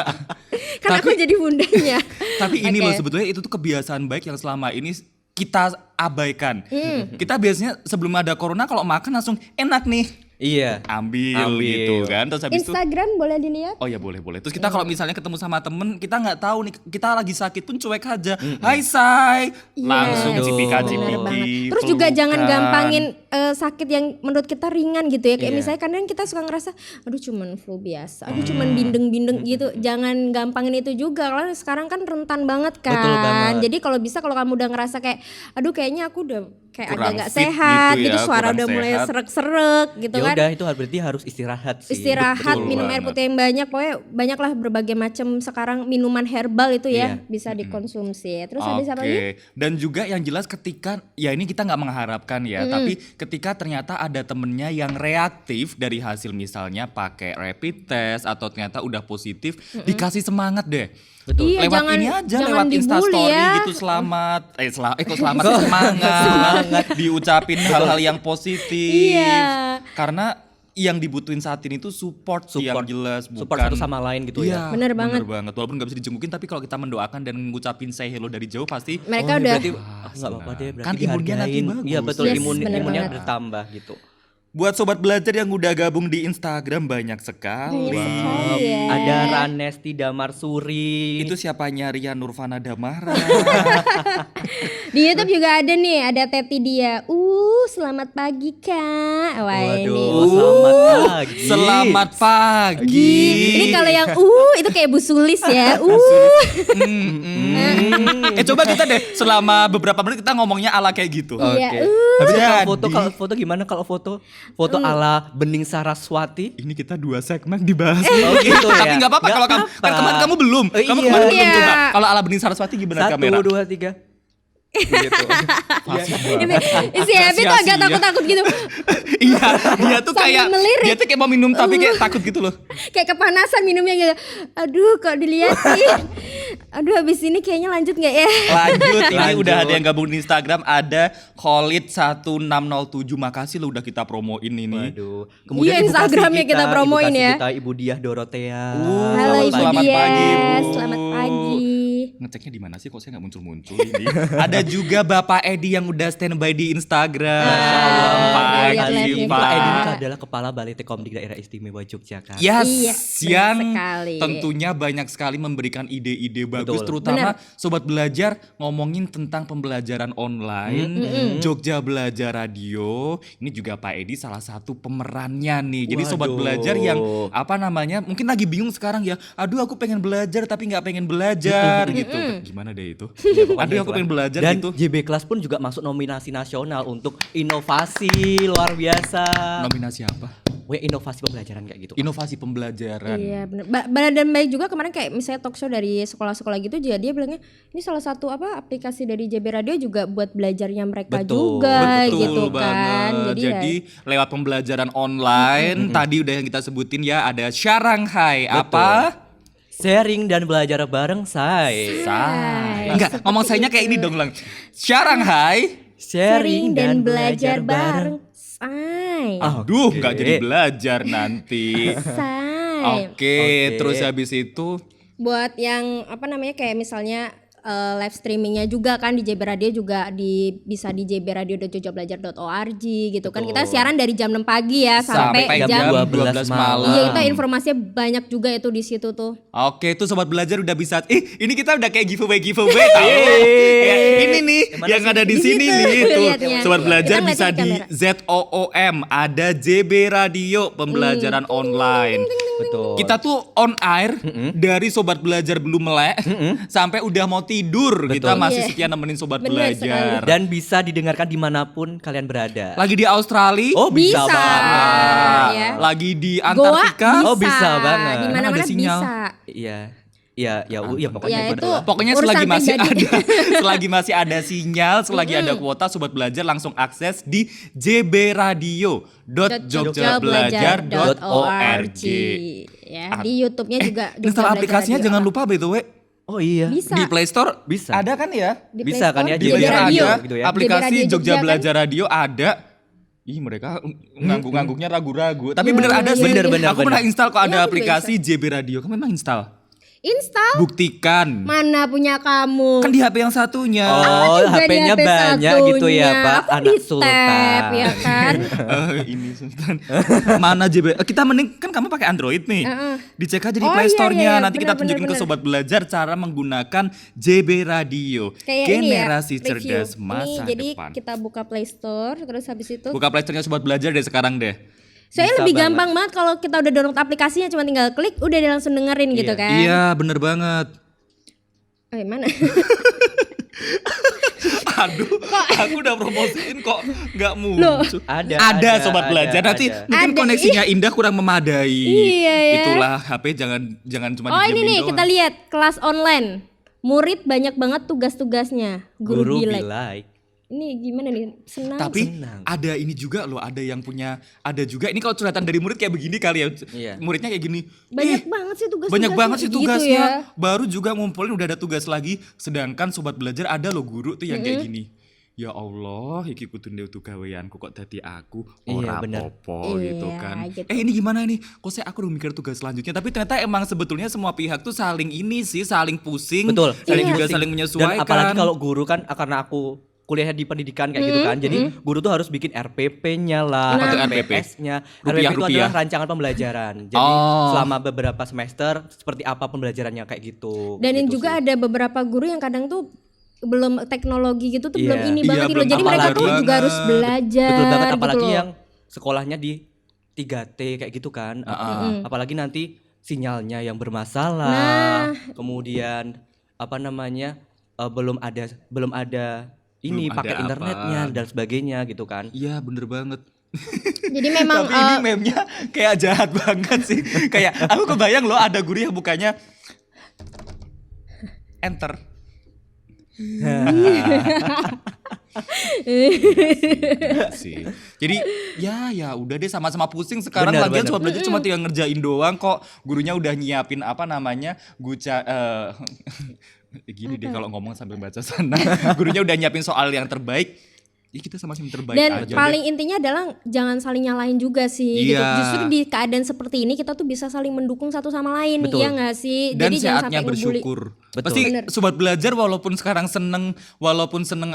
[SPEAKER 1] Kan aku jadi bundanya.
[SPEAKER 3] Tapi ini
[SPEAKER 1] Oke.
[SPEAKER 3] loh sebetulnya itu tuh kebiasaan baik yang selama ini kita abaikan. Kita biasanya sebelum ada corona kalau makan langsung enak nih.
[SPEAKER 2] Iya.
[SPEAKER 3] Ambil
[SPEAKER 2] Ambil.
[SPEAKER 3] gitu kan. Terus habis itu
[SPEAKER 1] Instagram boleh dilihat?
[SPEAKER 3] oh ya boleh. Terus kita kalau misalnya ketemu sama temen, kita nggak tahu nih, kita lagi sakit pun cuek aja. Hai say, langsung
[SPEAKER 1] Yes,
[SPEAKER 3] cipika-cipiki.
[SPEAKER 1] benar banget. Terus juga jangan
[SPEAKER 3] pelukan.
[SPEAKER 1] gampangin sakit yang menurut kita ringan gitu ya. Kayak
[SPEAKER 2] Iya.
[SPEAKER 1] misalnya kadang kita suka ngerasa, aduh cuman flu biasa, aduh cuman bindeng-bindeng gitu. Jangan gampangin itu juga. Karena sekarang kan rentan banget kan.
[SPEAKER 2] Betul banget.
[SPEAKER 1] Jadi kalau bisa kalau kamu udah ngerasa kayak, aduh kayaknya aku udah kayak
[SPEAKER 3] Kurang
[SPEAKER 1] agak-agak
[SPEAKER 3] fit
[SPEAKER 1] sehat,
[SPEAKER 3] gitu
[SPEAKER 1] gitu
[SPEAKER 3] ya,
[SPEAKER 1] suara
[SPEAKER 3] kurang
[SPEAKER 1] udah mulai
[SPEAKER 3] sehat.
[SPEAKER 1] serak-serak gitu
[SPEAKER 2] Ya
[SPEAKER 1] kan.
[SPEAKER 2] udah itu berarti harus istirahat sih.
[SPEAKER 1] Istirahat,
[SPEAKER 3] Betul
[SPEAKER 1] minum air
[SPEAKER 3] banget.
[SPEAKER 1] putih yang banyak, pokoknya banyaklah berbagai macam sekarang minuman herbal itu ya
[SPEAKER 2] Iya.
[SPEAKER 1] bisa dikonsumsi. Terus ada siapa
[SPEAKER 3] Oke.
[SPEAKER 1] lagi?
[SPEAKER 3] Dan juga yang jelas ketika ya ini kita nggak mengharapkan ya, tapi ketika ternyata ada temennya yang reaktif dari hasil misalnya pakai rapid test atau ternyata udah positif, dikasih semangat deh.
[SPEAKER 2] Betul.
[SPEAKER 1] Iya,
[SPEAKER 3] Lewat
[SPEAKER 1] jangan-
[SPEAKER 3] ini aja,
[SPEAKER 1] jangan
[SPEAKER 3] lewat
[SPEAKER 1] dibully
[SPEAKER 3] Instastory
[SPEAKER 1] ya.
[SPEAKER 3] gitu selamat. Kok selamat sih, semangat. Diucapin hal-hal yang positif.
[SPEAKER 1] Iya.
[SPEAKER 3] Karena yang dibutuhin saat ini tuh support sih yang jelas, bukan
[SPEAKER 2] Support satu sama lain gitu ya.
[SPEAKER 3] Iya,
[SPEAKER 1] Bener banget.
[SPEAKER 3] Walaupun gak bisa dijengukin tapi kalau kita mendoakan dan ngucapin say hello dari jauh pasti
[SPEAKER 1] Mereka
[SPEAKER 2] Oh,
[SPEAKER 1] udah
[SPEAKER 2] berarti nggak apa-apa deh berarti
[SPEAKER 3] Kan imunnya nanti
[SPEAKER 2] dihargain.
[SPEAKER 3] bagus.
[SPEAKER 2] Iya betul
[SPEAKER 1] Yes, bener
[SPEAKER 2] imunnya
[SPEAKER 1] banget.
[SPEAKER 2] bertambah gitu.
[SPEAKER 3] Buat sobat belajar yang udah gabung di Instagram banyak sekali.
[SPEAKER 1] Sekali ya.
[SPEAKER 2] Ada Ranesti Damarsuri.
[SPEAKER 3] Itu siapanya Rian Nurfana Damara.
[SPEAKER 1] Di YouTube juga ada nih, ada Teti dia. Selamat pagi Kak. Wah ini.
[SPEAKER 2] Selamat pagi.
[SPEAKER 3] Selamat pagi.
[SPEAKER 1] Ini kalau yang itu kayak Bu Sulis ya.
[SPEAKER 3] Coba kita deh selama beberapa menit kita ngomongnya ala kayak gitu.
[SPEAKER 1] Iya.
[SPEAKER 2] Habis itu
[SPEAKER 3] Jadi.
[SPEAKER 2] kalau foto gimana kalau foto? Foto ala Bening Saraswati.
[SPEAKER 3] Ini kita 2 segmen dibahas.
[SPEAKER 2] Oh gitu ya.
[SPEAKER 3] Tapi nggak apa-apa
[SPEAKER 2] Nggak
[SPEAKER 3] kalau kamu
[SPEAKER 2] apa-apa.
[SPEAKER 3] kan kemarin kamu belum.
[SPEAKER 2] Oh,
[SPEAKER 3] Kamu
[SPEAKER 2] iya.
[SPEAKER 3] kemarin belum
[SPEAKER 1] Iya.
[SPEAKER 3] coba. Kalau ala Bening Saraswati gimana
[SPEAKER 2] 1,
[SPEAKER 3] kamera?
[SPEAKER 2] 2, 3.
[SPEAKER 3] Gitu.
[SPEAKER 1] Ini si Happy tuh agak takut-takut gitu.
[SPEAKER 3] Iya, dia tuh
[SPEAKER 1] Sambil
[SPEAKER 3] kayak
[SPEAKER 1] melirik.
[SPEAKER 3] dia tuh kayak mau minum tapi kayak takut gitu loh.
[SPEAKER 1] Kayak kepanasan minumnya gitu. Aduh kok dilihatin. Aduh habis ini kayaknya lanjut gak ya?
[SPEAKER 3] Lanjut, ini
[SPEAKER 2] Lanjut.
[SPEAKER 3] udah ada yang gabung di Instagram, ada Khalid 1607. Makasih lo udah kita promoin ini.
[SPEAKER 2] Waduh.
[SPEAKER 1] Iya,
[SPEAKER 2] ibu
[SPEAKER 1] Instagramnya
[SPEAKER 2] kasih
[SPEAKER 1] kita promoin
[SPEAKER 2] ibu kasih
[SPEAKER 1] ya.
[SPEAKER 2] Kita Ibu Diah Dorothea.
[SPEAKER 1] Halo Ibu
[SPEAKER 3] selamat
[SPEAKER 1] Diah,
[SPEAKER 3] pagi, Bu.
[SPEAKER 1] selamat pagi.
[SPEAKER 3] Ngeceknya di mana sih kok saya nggak muncul-muncul ini. Ada juga Bapak Edi yang udah standby di Instagram. Shalom
[SPEAKER 1] lihat
[SPEAKER 3] pagi,
[SPEAKER 1] nih.
[SPEAKER 2] Pak Edi ini
[SPEAKER 3] Pak.
[SPEAKER 2] adalah Kepala Balai Tekom di Daerah Istimewa Yogyakarta.
[SPEAKER 3] Yes,
[SPEAKER 1] Iya,
[SPEAKER 3] yang
[SPEAKER 1] benar sekali.
[SPEAKER 3] tentunya banyak sekali memberikan ide-ide bagus,
[SPEAKER 2] Betul.
[SPEAKER 3] terutama sobat belajar ngomongin tentang pembelajaran online. Jogja Belajar Radio, ini juga Pak Edi salah satu pemerannya nih. Jadi sobat
[SPEAKER 2] Waduh.
[SPEAKER 3] belajar yang apa namanya, mungkin lagi bingung sekarang ya. Aduh, aku pengen belajar tapi nggak pengen belajar gitu. Gimana deh itu? Aduh, aku pengen belajar
[SPEAKER 2] Dan
[SPEAKER 3] gitu.
[SPEAKER 2] JB Kelas pun juga masuk nominasi nasional untuk inovasi luar biasa.
[SPEAKER 3] Nominasi apa?
[SPEAKER 2] Inovasi pembelajaran kayak gitu.
[SPEAKER 3] Inovasi pembelajaran.
[SPEAKER 1] Iya benar. Dan baik juga kemarin kayak misalnya talk show dari sekolah-sekolah gitu, jadi dia bilangnya ini salah satu aplikasi dari JB Radio juga buat belajarnya mereka
[SPEAKER 2] Betul,
[SPEAKER 1] juga
[SPEAKER 3] Betul
[SPEAKER 1] gitu kan.
[SPEAKER 3] banget.
[SPEAKER 1] Jadi,
[SPEAKER 3] Jadi lewat pembelajaran online tadi udah yang kita sebutin ya, ada Shanghai apa?
[SPEAKER 2] Sharing dan belajar bareng say.
[SPEAKER 3] Enggak, ngomong sayanya kayak ini dong lang. Shanghai.
[SPEAKER 1] sharing dan belajar bareng. Say.
[SPEAKER 3] Aduh, nggak jadi belajar nanti.
[SPEAKER 1] Say.
[SPEAKER 3] Oke, terus habis itu
[SPEAKER 1] Buat yang kayak misalnya live streamingnya juga kan di JB Radio juga bisa di jbradio.jogjabelajar.org gitu kan. Kita siaran dari jam 6 pagi ya sampai jam
[SPEAKER 3] 12 malam.
[SPEAKER 1] Iya, itu informasinya banyak juga itu di situ tuh.
[SPEAKER 3] Oke, tuh sobat belajar udah bisa. Ini kita udah kayak giveaway tahu. Ya, ini nih yang ada di sini
[SPEAKER 1] situ
[SPEAKER 3] nih tuh.
[SPEAKER 1] lihatnya.
[SPEAKER 3] Sobat belajar
[SPEAKER 1] Kita
[SPEAKER 3] bisa
[SPEAKER 1] ngeliatin
[SPEAKER 3] di
[SPEAKER 1] kamera.
[SPEAKER 3] ZOOM, ada JB Radio pembelajaran online.
[SPEAKER 2] Betul.
[SPEAKER 3] Kita tuh on air dari sobat belajar belum melek sampai udah mau tidur. Kita masih
[SPEAKER 1] Iya.
[SPEAKER 3] setia nemenin sobat
[SPEAKER 1] Bener
[SPEAKER 3] belajar.
[SPEAKER 2] Dan bisa didengarkan dimanapun kalian berada.
[SPEAKER 3] Lagi di Australia,
[SPEAKER 2] Oh bisa,
[SPEAKER 1] Bisa.
[SPEAKER 2] banget.
[SPEAKER 1] Ya.
[SPEAKER 3] lagi di
[SPEAKER 1] Goa
[SPEAKER 3] Antartika.
[SPEAKER 1] bisa.
[SPEAKER 2] Oh, bisa banget.
[SPEAKER 1] Di mana-mana
[SPEAKER 3] Ada sinyal.
[SPEAKER 1] bisa.
[SPEAKER 2] Iya. Iya pokoknya
[SPEAKER 1] Ya,
[SPEAKER 2] gitu
[SPEAKER 1] itu
[SPEAKER 2] lah.
[SPEAKER 3] Pokoknya
[SPEAKER 1] urusan
[SPEAKER 3] selagi masih
[SPEAKER 1] pribadi.
[SPEAKER 3] ada selagi masih ada sinyal, selagi ada kuota, sobat belajar langsung akses di jbradio.jogjabelajar.org.
[SPEAKER 1] Ya, di YouTube-nya juga
[SPEAKER 3] Install
[SPEAKER 1] Jogja Belajar
[SPEAKER 3] aplikasinya
[SPEAKER 1] Radio.
[SPEAKER 3] jangan lupa BTW.
[SPEAKER 2] Oh iya.
[SPEAKER 1] Bisa.
[SPEAKER 3] Di Play Store
[SPEAKER 2] Bisa.
[SPEAKER 3] ada kan ya?
[SPEAKER 1] Di
[SPEAKER 2] Bisa
[SPEAKER 1] Play
[SPEAKER 2] kan ya,
[SPEAKER 1] Store,
[SPEAKER 3] Di
[SPEAKER 2] JB
[SPEAKER 3] Play Store
[SPEAKER 2] Radio
[SPEAKER 3] ada
[SPEAKER 2] gitu ya.
[SPEAKER 3] aplikasi
[SPEAKER 1] JB Radio
[SPEAKER 3] Jogja
[SPEAKER 1] Jogja kan?
[SPEAKER 3] Belajar Radio ada. Ih, mereka ngangguk-ngangguknya ragu-ragu. Tapi
[SPEAKER 1] Iya,
[SPEAKER 3] bener ada sih.
[SPEAKER 2] bener, bener,
[SPEAKER 3] Aku pernah
[SPEAKER 2] bener.
[SPEAKER 3] install kok ada
[SPEAKER 1] Iya, aku juga
[SPEAKER 3] aplikasi JB Radio. Kamu memang install?
[SPEAKER 1] Install.
[SPEAKER 3] Buktikan.
[SPEAKER 1] Mana punya kamu?
[SPEAKER 3] Kan di HP yang satunya.
[SPEAKER 2] Oh,
[SPEAKER 1] juga di
[SPEAKER 2] HP-nya
[SPEAKER 1] HP
[SPEAKER 2] banyak gitu ya,
[SPEAKER 1] satunya.
[SPEAKER 2] Pak.
[SPEAKER 1] Aku
[SPEAKER 2] Anak
[SPEAKER 1] di-tap,
[SPEAKER 2] sultan.
[SPEAKER 1] ya kan?
[SPEAKER 3] Ini Sultan. Mana JB? Kita mending kan kamu pakai Android nih. Dicek aja di
[SPEAKER 1] Oh,
[SPEAKER 3] Play
[SPEAKER 1] iya,
[SPEAKER 3] Store-nya.
[SPEAKER 1] iya,
[SPEAKER 3] Nanti kita
[SPEAKER 1] benar,
[SPEAKER 3] tunjukin
[SPEAKER 1] benar,
[SPEAKER 3] ke sobat belajar cara menggunakan JB Radio.
[SPEAKER 1] Kayak
[SPEAKER 3] Generasi
[SPEAKER 1] ini ya, review.
[SPEAKER 3] cerdas masa
[SPEAKER 1] Ini jadi
[SPEAKER 3] depan.
[SPEAKER 1] kita buka Play Store, terus habis itu
[SPEAKER 3] Buka Play Store-nya sobat belajar deh sekarang deh.
[SPEAKER 1] soalnya
[SPEAKER 2] Bisa
[SPEAKER 1] lebih
[SPEAKER 2] banget.
[SPEAKER 1] gampang banget kalau kita udah download aplikasinya, cuma tinggal klik udah dia langsung dengerin gitu kan.
[SPEAKER 3] Iya, bener banget.
[SPEAKER 1] Mana?
[SPEAKER 3] Aduh, aku udah promosiin kok nggak muncul.
[SPEAKER 2] Ada,
[SPEAKER 3] sobat belajar. Nanti
[SPEAKER 2] ada.
[SPEAKER 3] mungkin
[SPEAKER 1] Ada,
[SPEAKER 3] koneksinya Indah kurang memadai.
[SPEAKER 1] Iya, ya.
[SPEAKER 3] Itulah HP jangan cuma
[SPEAKER 1] Oh ini
[SPEAKER 3] didiemin
[SPEAKER 1] nih
[SPEAKER 3] doang.
[SPEAKER 1] kita lihat kelas online. Murid banyak banget tugas-tugasnya. Guru
[SPEAKER 2] Guru
[SPEAKER 1] be
[SPEAKER 2] be
[SPEAKER 1] like.
[SPEAKER 2] like.
[SPEAKER 1] Ini gimana nih? Senang.
[SPEAKER 3] Tapi
[SPEAKER 2] Senang.
[SPEAKER 3] ada ini juga loh, ada yang punya, ada juga ini kalau curhatan dari murid kayak begini kali ya.
[SPEAKER 2] Iya.
[SPEAKER 3] Muridnya kayak gini.
[SPEAKER 1] banyak banget sih tugas.
[SPEAKER 3] Banyak banget sih
[SPEAKER 1] gitu
[SPEAKER 3] tugasnya.
[SPEAKER 1] ya.
[SPEAKER 3] Baru juga ngumpulin udah ada tugas lagi. Sedangkan sobat belajar ada loh guru tuh yang kayak gini. Ya Allah, iki kudu ndek gaweanku kok dadi aku ora
[SPEAKER 2] Iya, bener.
[SPEAKER 3] apa-apa gitu
[SPEAKER 1] Iya,
[SPEAKER 3] kan.
[SPEAKER 1] gitu.
[SPEAKER 3] Ini gimana ini? Kok saya aku udah mikir tugas selanjutnya, tapi ternyata emang sebetulnya semua pihak tuh saling ini sih, saling pusing.
[SPEAKER 2] Betul.
[SPEAKER 3] Saling juga
[SPEAKER 2] pusing.
[SPEAKER 3] saling menyesuaikan.
[SPEAKER 2] Dan apalagi kalau guru kan karena aku kuliah di pendidikan kayak gitu kan. Jadi guru tuh harus bikin RPP-nya lah,
[SPEAKER 3] Apa tuh RPP?
[SPEAKER 2] RPS-nya.
[SPEAKER 3] Rupiah,
[SPEAKER 2] RPP itu
[SPEAKER 3] rupiah.
[SPEAKER 2] adalah rancangan pembelajaran. Jadi
[SPEAKER 3] Oh.
[SPEAKER 2] selama beberapa semester seperti apa pembelajarannya kayak gitu.
[SPEAKER 1] Dan
[SPEAKER 2] gitu
[SPEAKER 1] juga
[SPEAKER 2] sih.
[SPEAKER 1] ada beberapa guru yang kadang tuh belum teknologi gitu tuh
[SPEAKER 2] Iya.
[SPEAKER 1] belum ini
[SPEAKER 3] Iya,
[SPEAKER 1] banget gitu loh.
[SPEAKER 3] belum
[SPEAKER 1] Jadi mereka
[SPEAKER 2] apalagi
[SPEAKER 1] tuh juga harus
[SPEAKER 3] banget.
[SPEAKER 1] belajar
[SPEAKER 2] Betul banget,
[SPEAKER 1] gitu
[SPEAKER 2] apalagi
[SPEAKER 1] loh.
[SPEAKER 2] yang sekolahnya di 3T kayak gitu kan. Apalagi nanti sinyalnya yang bermasalah. Kemudian apa namanya? Belum ada ini
[SPEAKER 3] Belum ada
[SPEAKER 2] pakai
[SPEAKER 3] apa.
[SPEAKER 2] internetnya dan sebagainya gitu kan.
[SPEAKER 3] Iya bener banget.
[SPEAKER 1] Jadi memang
[SPEAKER 3] Tapi ini meme-nya kayak jahat banget sih. Kayak aku kebayang loh ada guru yang bukannya enter. Sih. Jadi ya udah deh sama-sama pusing sekarang
[SPEAKER 2] Benar,
[SPEAKER 3] lagian
[SPEAKER 2] benar.
[SPEAKER 3] cuma belajar cuma tinggal ngerjain doang kok. Gurunya udah nyiapin apa namanya? Gini deh kalau ngomong sambil baca sana. Gurunya udah nyiapin soal yang terbaik. Ya kita sama-sama terbaik
[SPEAKER 1] dan
[SPEAKER 3] aja.
[SPEAKER 1] paling intinya adalah jangan saling nyalahin juga sih gitu.
[SPEAKER 3] Iya.
[SPEAKER 1] Justru di keadaan seperti ini kita tuh bisa saling mendukung satu sama lain.
[SPEAKER 2] Betul.
[SPEAKER 1] Iya nggak sih?
[SPEAKER 3] Dan
[SPEAKER 1] Jadi jangan
[SPEAKER 3] saatnya
[SPEAKER 1] sampai ngebully.
[SPEAKER 3] bersyukur.
[SPEAKER 2] Betul.
[SPEAKER 3] Pasti
[SPEAKER 1] Bener.
[SPEAKER 3] sobat belajar walaupun sekarang seneng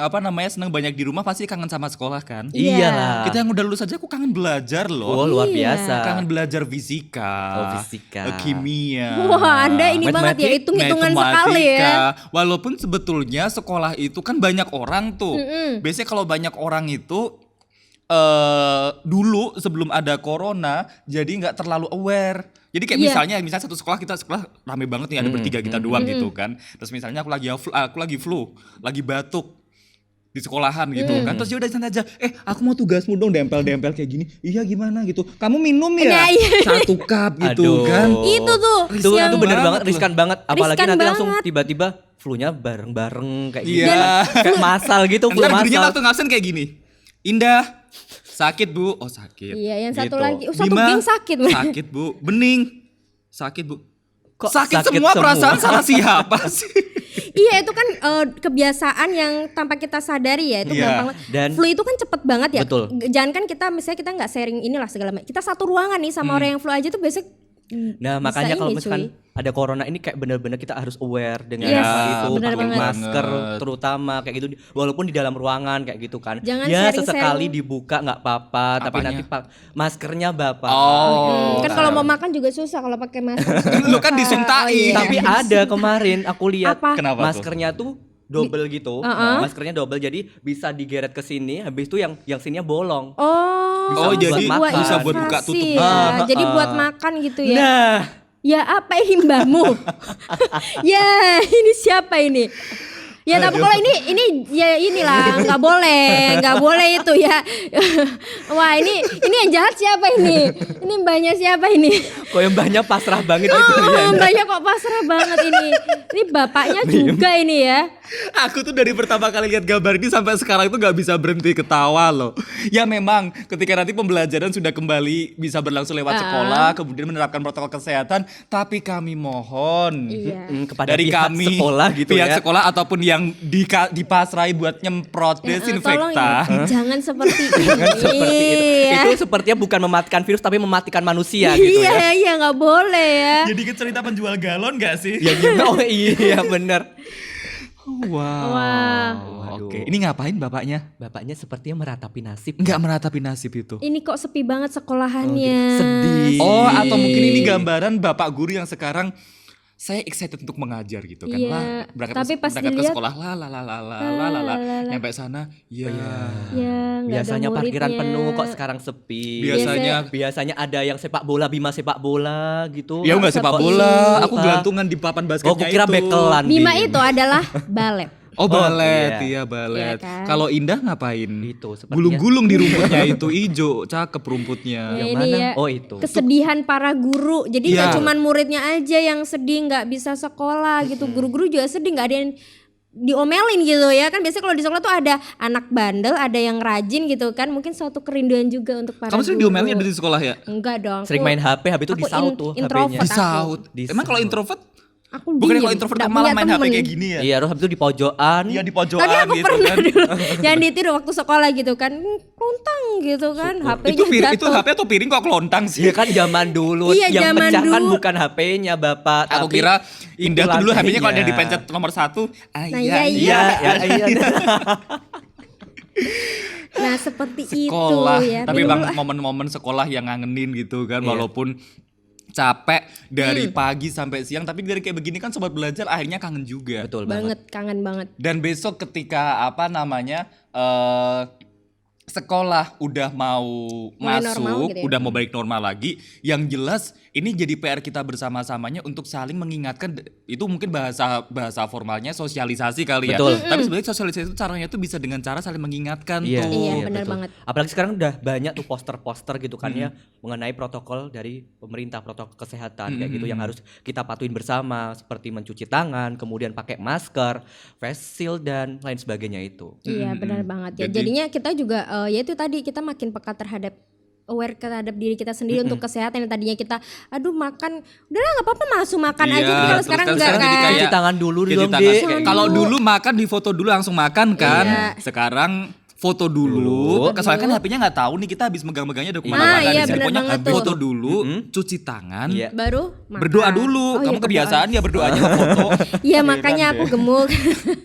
[SPEAKER 3] apa namanya seneng banyak di rumah pasti kangen sama sekolah kan.
[SPEAKER 1] Iya.
[SPEAKER 2] Iyalah.
[SPEAKER 3] Kita yang udah lulus aja aku kangen belajar loh.
[SPEAKER 2] Oh, luar
[SPEAKER 1] Iya.
[SPEAKER 2] biasa.
[SPEAKER 3] Kangen belajar fisika,
[SPEAKER 2] Oh, fisika.
[SPEAKER 3] kimia.
[SPEAKER 1] Wah, Anda ini banget ya,
[SPEAKER 2] Matematik,
[SPEAKER 1] hitung-hitungan
[SPEAKER 3] matematika.
[SPEAKER 1] sekali ya.
[SPEAKER 3] Walaupun sebetulnya sekolah itu kan banyak orang tuh. Biasanya kalau banyak orang itu dulu sebelum ada corona jadi nggak terlalu aware. Jadi kayak
[SPEAKER 1] Iya.
[SPEAKER 3] misalnya satu sekolah kita sekolah rame banget nih ada bertiga kita doang gitu kan. Terus misalnya aku lagi flu, lagi batuk di sekolahan gitu kan. Terus ya udah santai aja. Aku mau tugasmu dong dempel-dempel kayak gini. Iya gimana gitu. Kamu minum ya?
[SPEAKER 1] Nah, iya.
[SPEAKER 3] 1 cup gitu
[SPEAKER 2] Aduh.
[SPEAKER 3] kan.
[SPEAKER 1] Itu tuh
[SPEAKER 2] Itu
[SPEAKER 1] yang
[SPEAKER 2] bener
[SPEAKER 3] banget
[SPEAKER 2] banget,
[SPEAKER 3] loh.
[SPEAKER 2] riskan banget. Apalagi
[SPEAKER 1] Riskan
[SPEAKER 2] nanti langsung
[SPEAKER 1] banget.
[SPEAKER 2] tiba-tiba flu-nya bareng-bareng kayak gitu.
[SPEAKER 3] Iya.
[SPEAKER 2] Kayak masal gitu, flu
[SPEAKER 3] Ntar gurunya
[SPEAKER 2] masal.
[SPEAKER 3] waktu ngabsen kayak gini. Indah, sakit bu. Oh sakit.
[SPEAKER 1] Iya, yang satu
[SPEAKER 3] Gitu.
[SPEAKER 1] lagi. Satu
[SPEAKER 3] Bima,
[SPEAKER 1] geng sakit, Bu.
[SPEAKER 3] Sakit bu. Bening, sakit bu.
[SPEAKER 2] Kok
[SPEAKER 3] sakit
[SPEAKER 2] sakit
[SPEAKER 3] semua
[SPEAKER 2] semua?
[SPEAKER 3] perasaan salah siapa sih?
[SPEAKER 1] Iya itu kan kebiasaan yang tanpa kita sadari ya itu
[SPEAKER 3] Iya.
[SPEAKER 1] gampang.
[SPEAKER 2] Dan-
[SPEAKER 1] Flu itu kan cepet banget ya.
[SPEAKER 2] Betul.
[SPEAKER 1] Jangan kan kita misalnya kita nggak sharing inilah segala macam. Kita satu ruangan nih sama orang yang flu aja tuh biasanya.
[SPEAKER 2] Nah,
[SPEAKER 1] bisa
[SPEAKER 2] makanya kalau
[SPEAKER 1] ini,
[SPEAKER 2] misalkan
[SPEAKER 1] cuy.
[SPEAKER 2] ada corona ini kayak bener-bener kita harus aware dengan
[SPEAKER 1] Yes,
[SPEAKER 2] hal itu,
[SPEAKER 1] bener
[SPEAKER 2] pakai
[SPEAKER 1] banget.
[SPEAKER 2] masker terutama kayak gitu, walaupun di dalam ruangan kayak gitu kan.
[SPEAKER 1] Jangan
[SPEAKER 2] Ya
[SPEAKER 1] sharing-sharing.
[SPEAKER 2] sesekali dibuka nggak apa-apa, tapi
[SPEAKER 3] Apanya?
[SPEAKER 2] nanti maskernya bapak.
[SPEAKER 3] Oh.
[SPEAKER 1] Kan kalau mau makan juga susah kalau pakai masker.
[SPEAKER 3] Lu kan disuntain.
[SPEAKER 1] Oh, iya.
[SPEAKER 2] Tapi ada kemarin aku lihat
[SPEAKER 1] Apa?
[SPEAKER 3] Kenapa tuh?
[SPEAKER 2] maskernya tuh double gitu. Maskernya double jadi bisa digeret ke sini, habis itu yang sininya bolong.
[SPEAKER 1] Oh,
[SPEAKER 2] Bisa
[SPEAKER 3] Oh,
[SPEAKER 2] buat
[SPEAKER 3] jadi
[SPEAKER 2] makan.
[SPEAKER 3] bisa buat buka tutup.
[SPEAKER 1] Ya. Jadi buat makan gitu ya.
[SPEAKER 2] Nah,
[SPEAKER 1] Ya apa ini mbahmu? Ya ini siapa ini? Ya tapi kalau ini ya inilah nggak boleh itu ya. Wah ini yang jahat siapa ini? Ini mbahnya siapa ini?
[SPEAKER 2] kok yang banyak pasrah banget gitu ya.
[SPEAKER 1] Mbahnya kok pasrah banget ini. Ini bapaknya juga ini ya.
[SPEAKER 3] Aku tuh dari pertama kali lihat gambar ini sampai sekarang tuh gak bisa berhenti ketawa loh. Ya memang ketika nanti pembelajaran sudah kembali bisa berlangsung lewat sekolah, kemudian menerapkan protokol kesehatan, tapi kami mohon
[SPEAKER 1] Iya.
[SPEAKER 2] Kepada
[SPEAKER 3] dari
[SPEAKER 2] pihak
[SPEAKER 3] kami
[SPEAKER 2] sekolah gitu
[SPEAKER 3] pihak
[SPEAKER 2] ya.
[SPEAKER 3] sekolah ataupun yang dipasrai buat nyemprot
[SPEAKER 1] Tolong
[SPEAKER 3] desinfektan.
[SPEAKER 1] ya, jangan seperti ini.
[SPEAKER 2] Seperti itu.
[SPEAKER 1] Iya.
[SPEAKER 2] Itu sepertinya bukan mematikan virus tapi mematikan manusia gitu ya.
[SPEAKER 1] Iya nggak boleh ya.
[SPEAKER 3] Jadi ke cerita penjual galon gak sih?
[SPEAKER 2] Ya gimana? Oh iya bener.
[SPEAKER 3] Wow.
[SPEAKER 1] Wah.
[SPEAKER 3] Oke, ini ngapain bapaknya?
[SPEAKER 2] Bapaknya sepertinya meratapi nasib.
[SPEAKER 3] Nggak meratapi nasib itu.
[SPEAKER 1] Ini kok sepi banget sekolahannya.
[SPEAKER 2] Sedih.
[SPEAKER 3] Oh, atau mungkin ini gambaran bapak guru yang sekarang saya excited untuk mengajar gitu kan.
[SPEAKER 1] Iya,
[SPEAKER 3] Lah, berangkat
[SPEAKER 1] tapi pas
[SPEAKER 3] berangkat ke
[SPEAKER 1] dilihat,
[SPEAKER 3] sekolah nyampe sana ya.
[SPEAKER 1] Ya, nggak ada
[SPEAKER 2] Biasanya parkiran
[SPEAKER 1] muridnya.
[SPEAKER 2] penuh kok sekarang sepi.
[SPEAKER 3] Biasanya
[SPEAKER 2] ada yang sepak bola, Bima sepak bola gitu.
[SPEAKER 3] ya enggak sepak
[SPEAKER 2] Kok
[SPEAKER 3] bola,
[SPEAKER 2] iya?
[SPEAKER 3] aku gelantungan di papan basketnya
[SPEAKER 2] Oh, aku kira
[SPEAKER 3] itu.
[SPEAKER 2] bekelan.
[SPEAKER 1] Bima
[SPEAKER 2] Bim.
[SPEAKER 1] itu adalah balet.
[SPEAKER 3] Oh, balet,
[SPEAKER 2] iya.
[SPEAKER 3] iya balet.
[SPEAKER 1] Iya kan?
[SPEAKER 3] Kalau Indah ngapain?
[SPEAKER 2] Itu, sepertinya.
[SPEAKER 3] Gulung-gulung di rumputnya itu ijo, cakep rumputnya.
[SPEAKER 1] Ya,
[SPEAKER 2] Yang
[SPEAKER 1] ini
[SPEAKER 2] mana?
[SPEAKER 1] ya,
[SPEAKER 2] Oh, itu.
[SPEAKER 1] kesedihan para guru. Jadi
[SPEAKER 3] Iya.
[SPEAKER 1] nggak cuman muridnya aja yang sedih nggak bisa sekolah gitu. Guru-guru juga sedih nggak ada yang diomelin gitu ya kan. Biasanya kalau di sekolah tuh ada anak bandel, ada yang rajin gitu kan. Mungkin suatu kerinduan juga untuk para
[SPEAKER 3] Kamu sering
[SPEAKER 1] guru.
[SPEAKER 3] diomelin di sekolah ya?
[SPEAKER 1] Enggak dong.
[SPEAKER 2] Sering main HP, habis itu
[SPEAKER 1] aku
[SPEAKER 2] disaut tuh HP-nya.
[SPEAKER 1] introvert.
[SPEAKER 3] Disaut.
[SPEAKER 2] Disaut.
[SPEAKER 3] Emang kalau introvert?
[SPEAKER 1] Aku
[SPEAKER 3] Bukannya
[SPEAKER 1] diem,
[SPEAKER 3] kalau introvert
[SPEAKER 1] nggak
[SPEAKER 3] kamu malah
[SPEAKER 1] punya
[SPEAKER 3] main HP
[SPEAKER 1] temen.
[SPEAKER 3] kayak gini ya?
[SPEAKER 2] Iya, terus habis itu di pojokan.
[SPEAKER 3] Iya di pojokan
[SPEAKER 1] Tapi aku
[SPEAKER 3] gitu
[SPEAKER 1] pernah
[SPEAKER 3] kan.
[SPEAKER 1] dulu yang ditiru waktu sekolah gitu kan, lontang gitu kan, HP-nya
[SPEAKER 3] Itu
[SPEAKER 1] jatuh.
[SPEAKER 3] HP atau piring kok kelontang sih?
[SPEAKER 2] Iya kan zaman dulu
[SPEAKER 1] Iya,
[SPEAKER 2] yang
[SPEAKER 1] zaman
[SPEAKER 2] pecahkan
[SPEAKER 1] dulu.
[SPEAKER 2] bukan HP-nya Bapak,
[SPEAKER 3] Aku
[SPEAKER 2] tapi
[SPEAKER 3] kira Indah tuh dulu HP-nya kalau
[SPEAKER 2] lantainya.
[SPEAKER 3] ada dipencet nomor 1.
[SPEAKER 1] Nah, iya.
[SPEAKER 2] Iya, iya.
[SPEAKER 1] Nah seperti
[SPEAKER 3] Sekolah,
[SPEAKER 1] itu ya.
[SPEAKER 3] tapi
[SPEAKER 1] Minum
[SPEAKER 3] bang
[SPEAKER 1] dulu, ah.
[SPEAKER 3] momen-momen sekolah yang ngangenin gitu kan,
[SPEAKER 2] Iya.
[SPEAKER 3] walaupun capek dari pagi sampai siang, tapi dari kayak begini kan sobat belajar akhirnya kangen juga.
[SPEAKER 2] Betul banget.
[SPEAKER 1] Banget, kangen banget.
[SPEAKER 3] Dan besok ketika sekolah udah mau
[SPEAKER 1] Mulai
[SPEAKER 3] masuk,
[SPEAKER 1] normal gitu ya.
[SPEAKER 3] udah mau balik normal lagi, yang jelas ini jadi PR kita bersama-samanya untuk saling mengingatkan. Itu mungkin bahasa formalnya sosialisasi kali ya.
[SPEAKER 2] Betul.
[SPEAKER 3] Tapi sebenarnya sosialisasi itu caranya tuh bisa dengan cara saling mengingatkan
[SPEAKER 2] Iya,
[SPEAKER 3] tuh.
[SPEAKER 1] Iya, benar
[SPEAKER 2] betul.
[SPEAKER 1] banget.
[SPEAKER 2] Apalagi sekarang udah banyak tuh poster-poster gitu kan ya mengenai protokol dari pemerintah, protokol kesehatan kayak gitu yang harus kita patuhin bersama, seperti mencuci tangan, kemudian pakai masker, face shield dan lain sebagainya itu.
[SPEAKER 1] Iya benar banget ya.
[SPEAKER 3] Jadi-
[SPEAKER 1] Jadinya kita juga ya itu tadi kita makin peka terhadap aware terhadap diri kita sendiri untuk kesehatan. Yang tadinya kita aduh makan udahlah nggak apa-apa langsung makan
[SPEAKER 3] Iya,
[SPEAKER 1] aja, tapi kalau
[SPEAKER 3] terus
[SPEAKER 1] sekarang
[SPEAKER 3] kan
[SPEAKER 1] enggak
[SPEAKER 3] sekarang jadi
[SPEAKER 1] kan.
[SPEAKER 3] kayak-
[SPEAKER 2] Cuci tangan dulu
[SPEAKER 3] Cuci
[SPEAKER 2] dong,
[SPEAKER 3] tangan.
[SPEAKER 2] Dek.
[SPEAKER 1] Tangan
[SPEAKER 3] Kalau
[SPEAKER 1] dulu.
[SPEAKER 3] dulu makan di foto dulu langsung makan kan.
[SPEAKER 1] Iya.
[SPEAKER 3] Sekarang foto dulu. Soalnya kan HP-nya nggak tahu nih kita habis megang-megangnya udah kemana-mana.
[SPEAKER 1] iya,
[SPEAKER 3] di sini.
[SPEAKER 1] benar
[SPEAKER 3] Pokoknya
[SPEAKER 1] banget tuh.
[SPEAKER 3] foto dulu, cuci tangan,
[SPEAKER 2] Iya.
[SPEAKER 1] Baru makan.
[SPEAKER 3] berdoa dulu.
[SPEAKER 1] Oh, iya,
[SPEAKER 3] Kamu
[SPEAKER 1] berdoa.
[SPEAKER 3] kebiasaan ya berdoanya ke foto.
[SPEAKER 1] Iya makanya aku gemuk.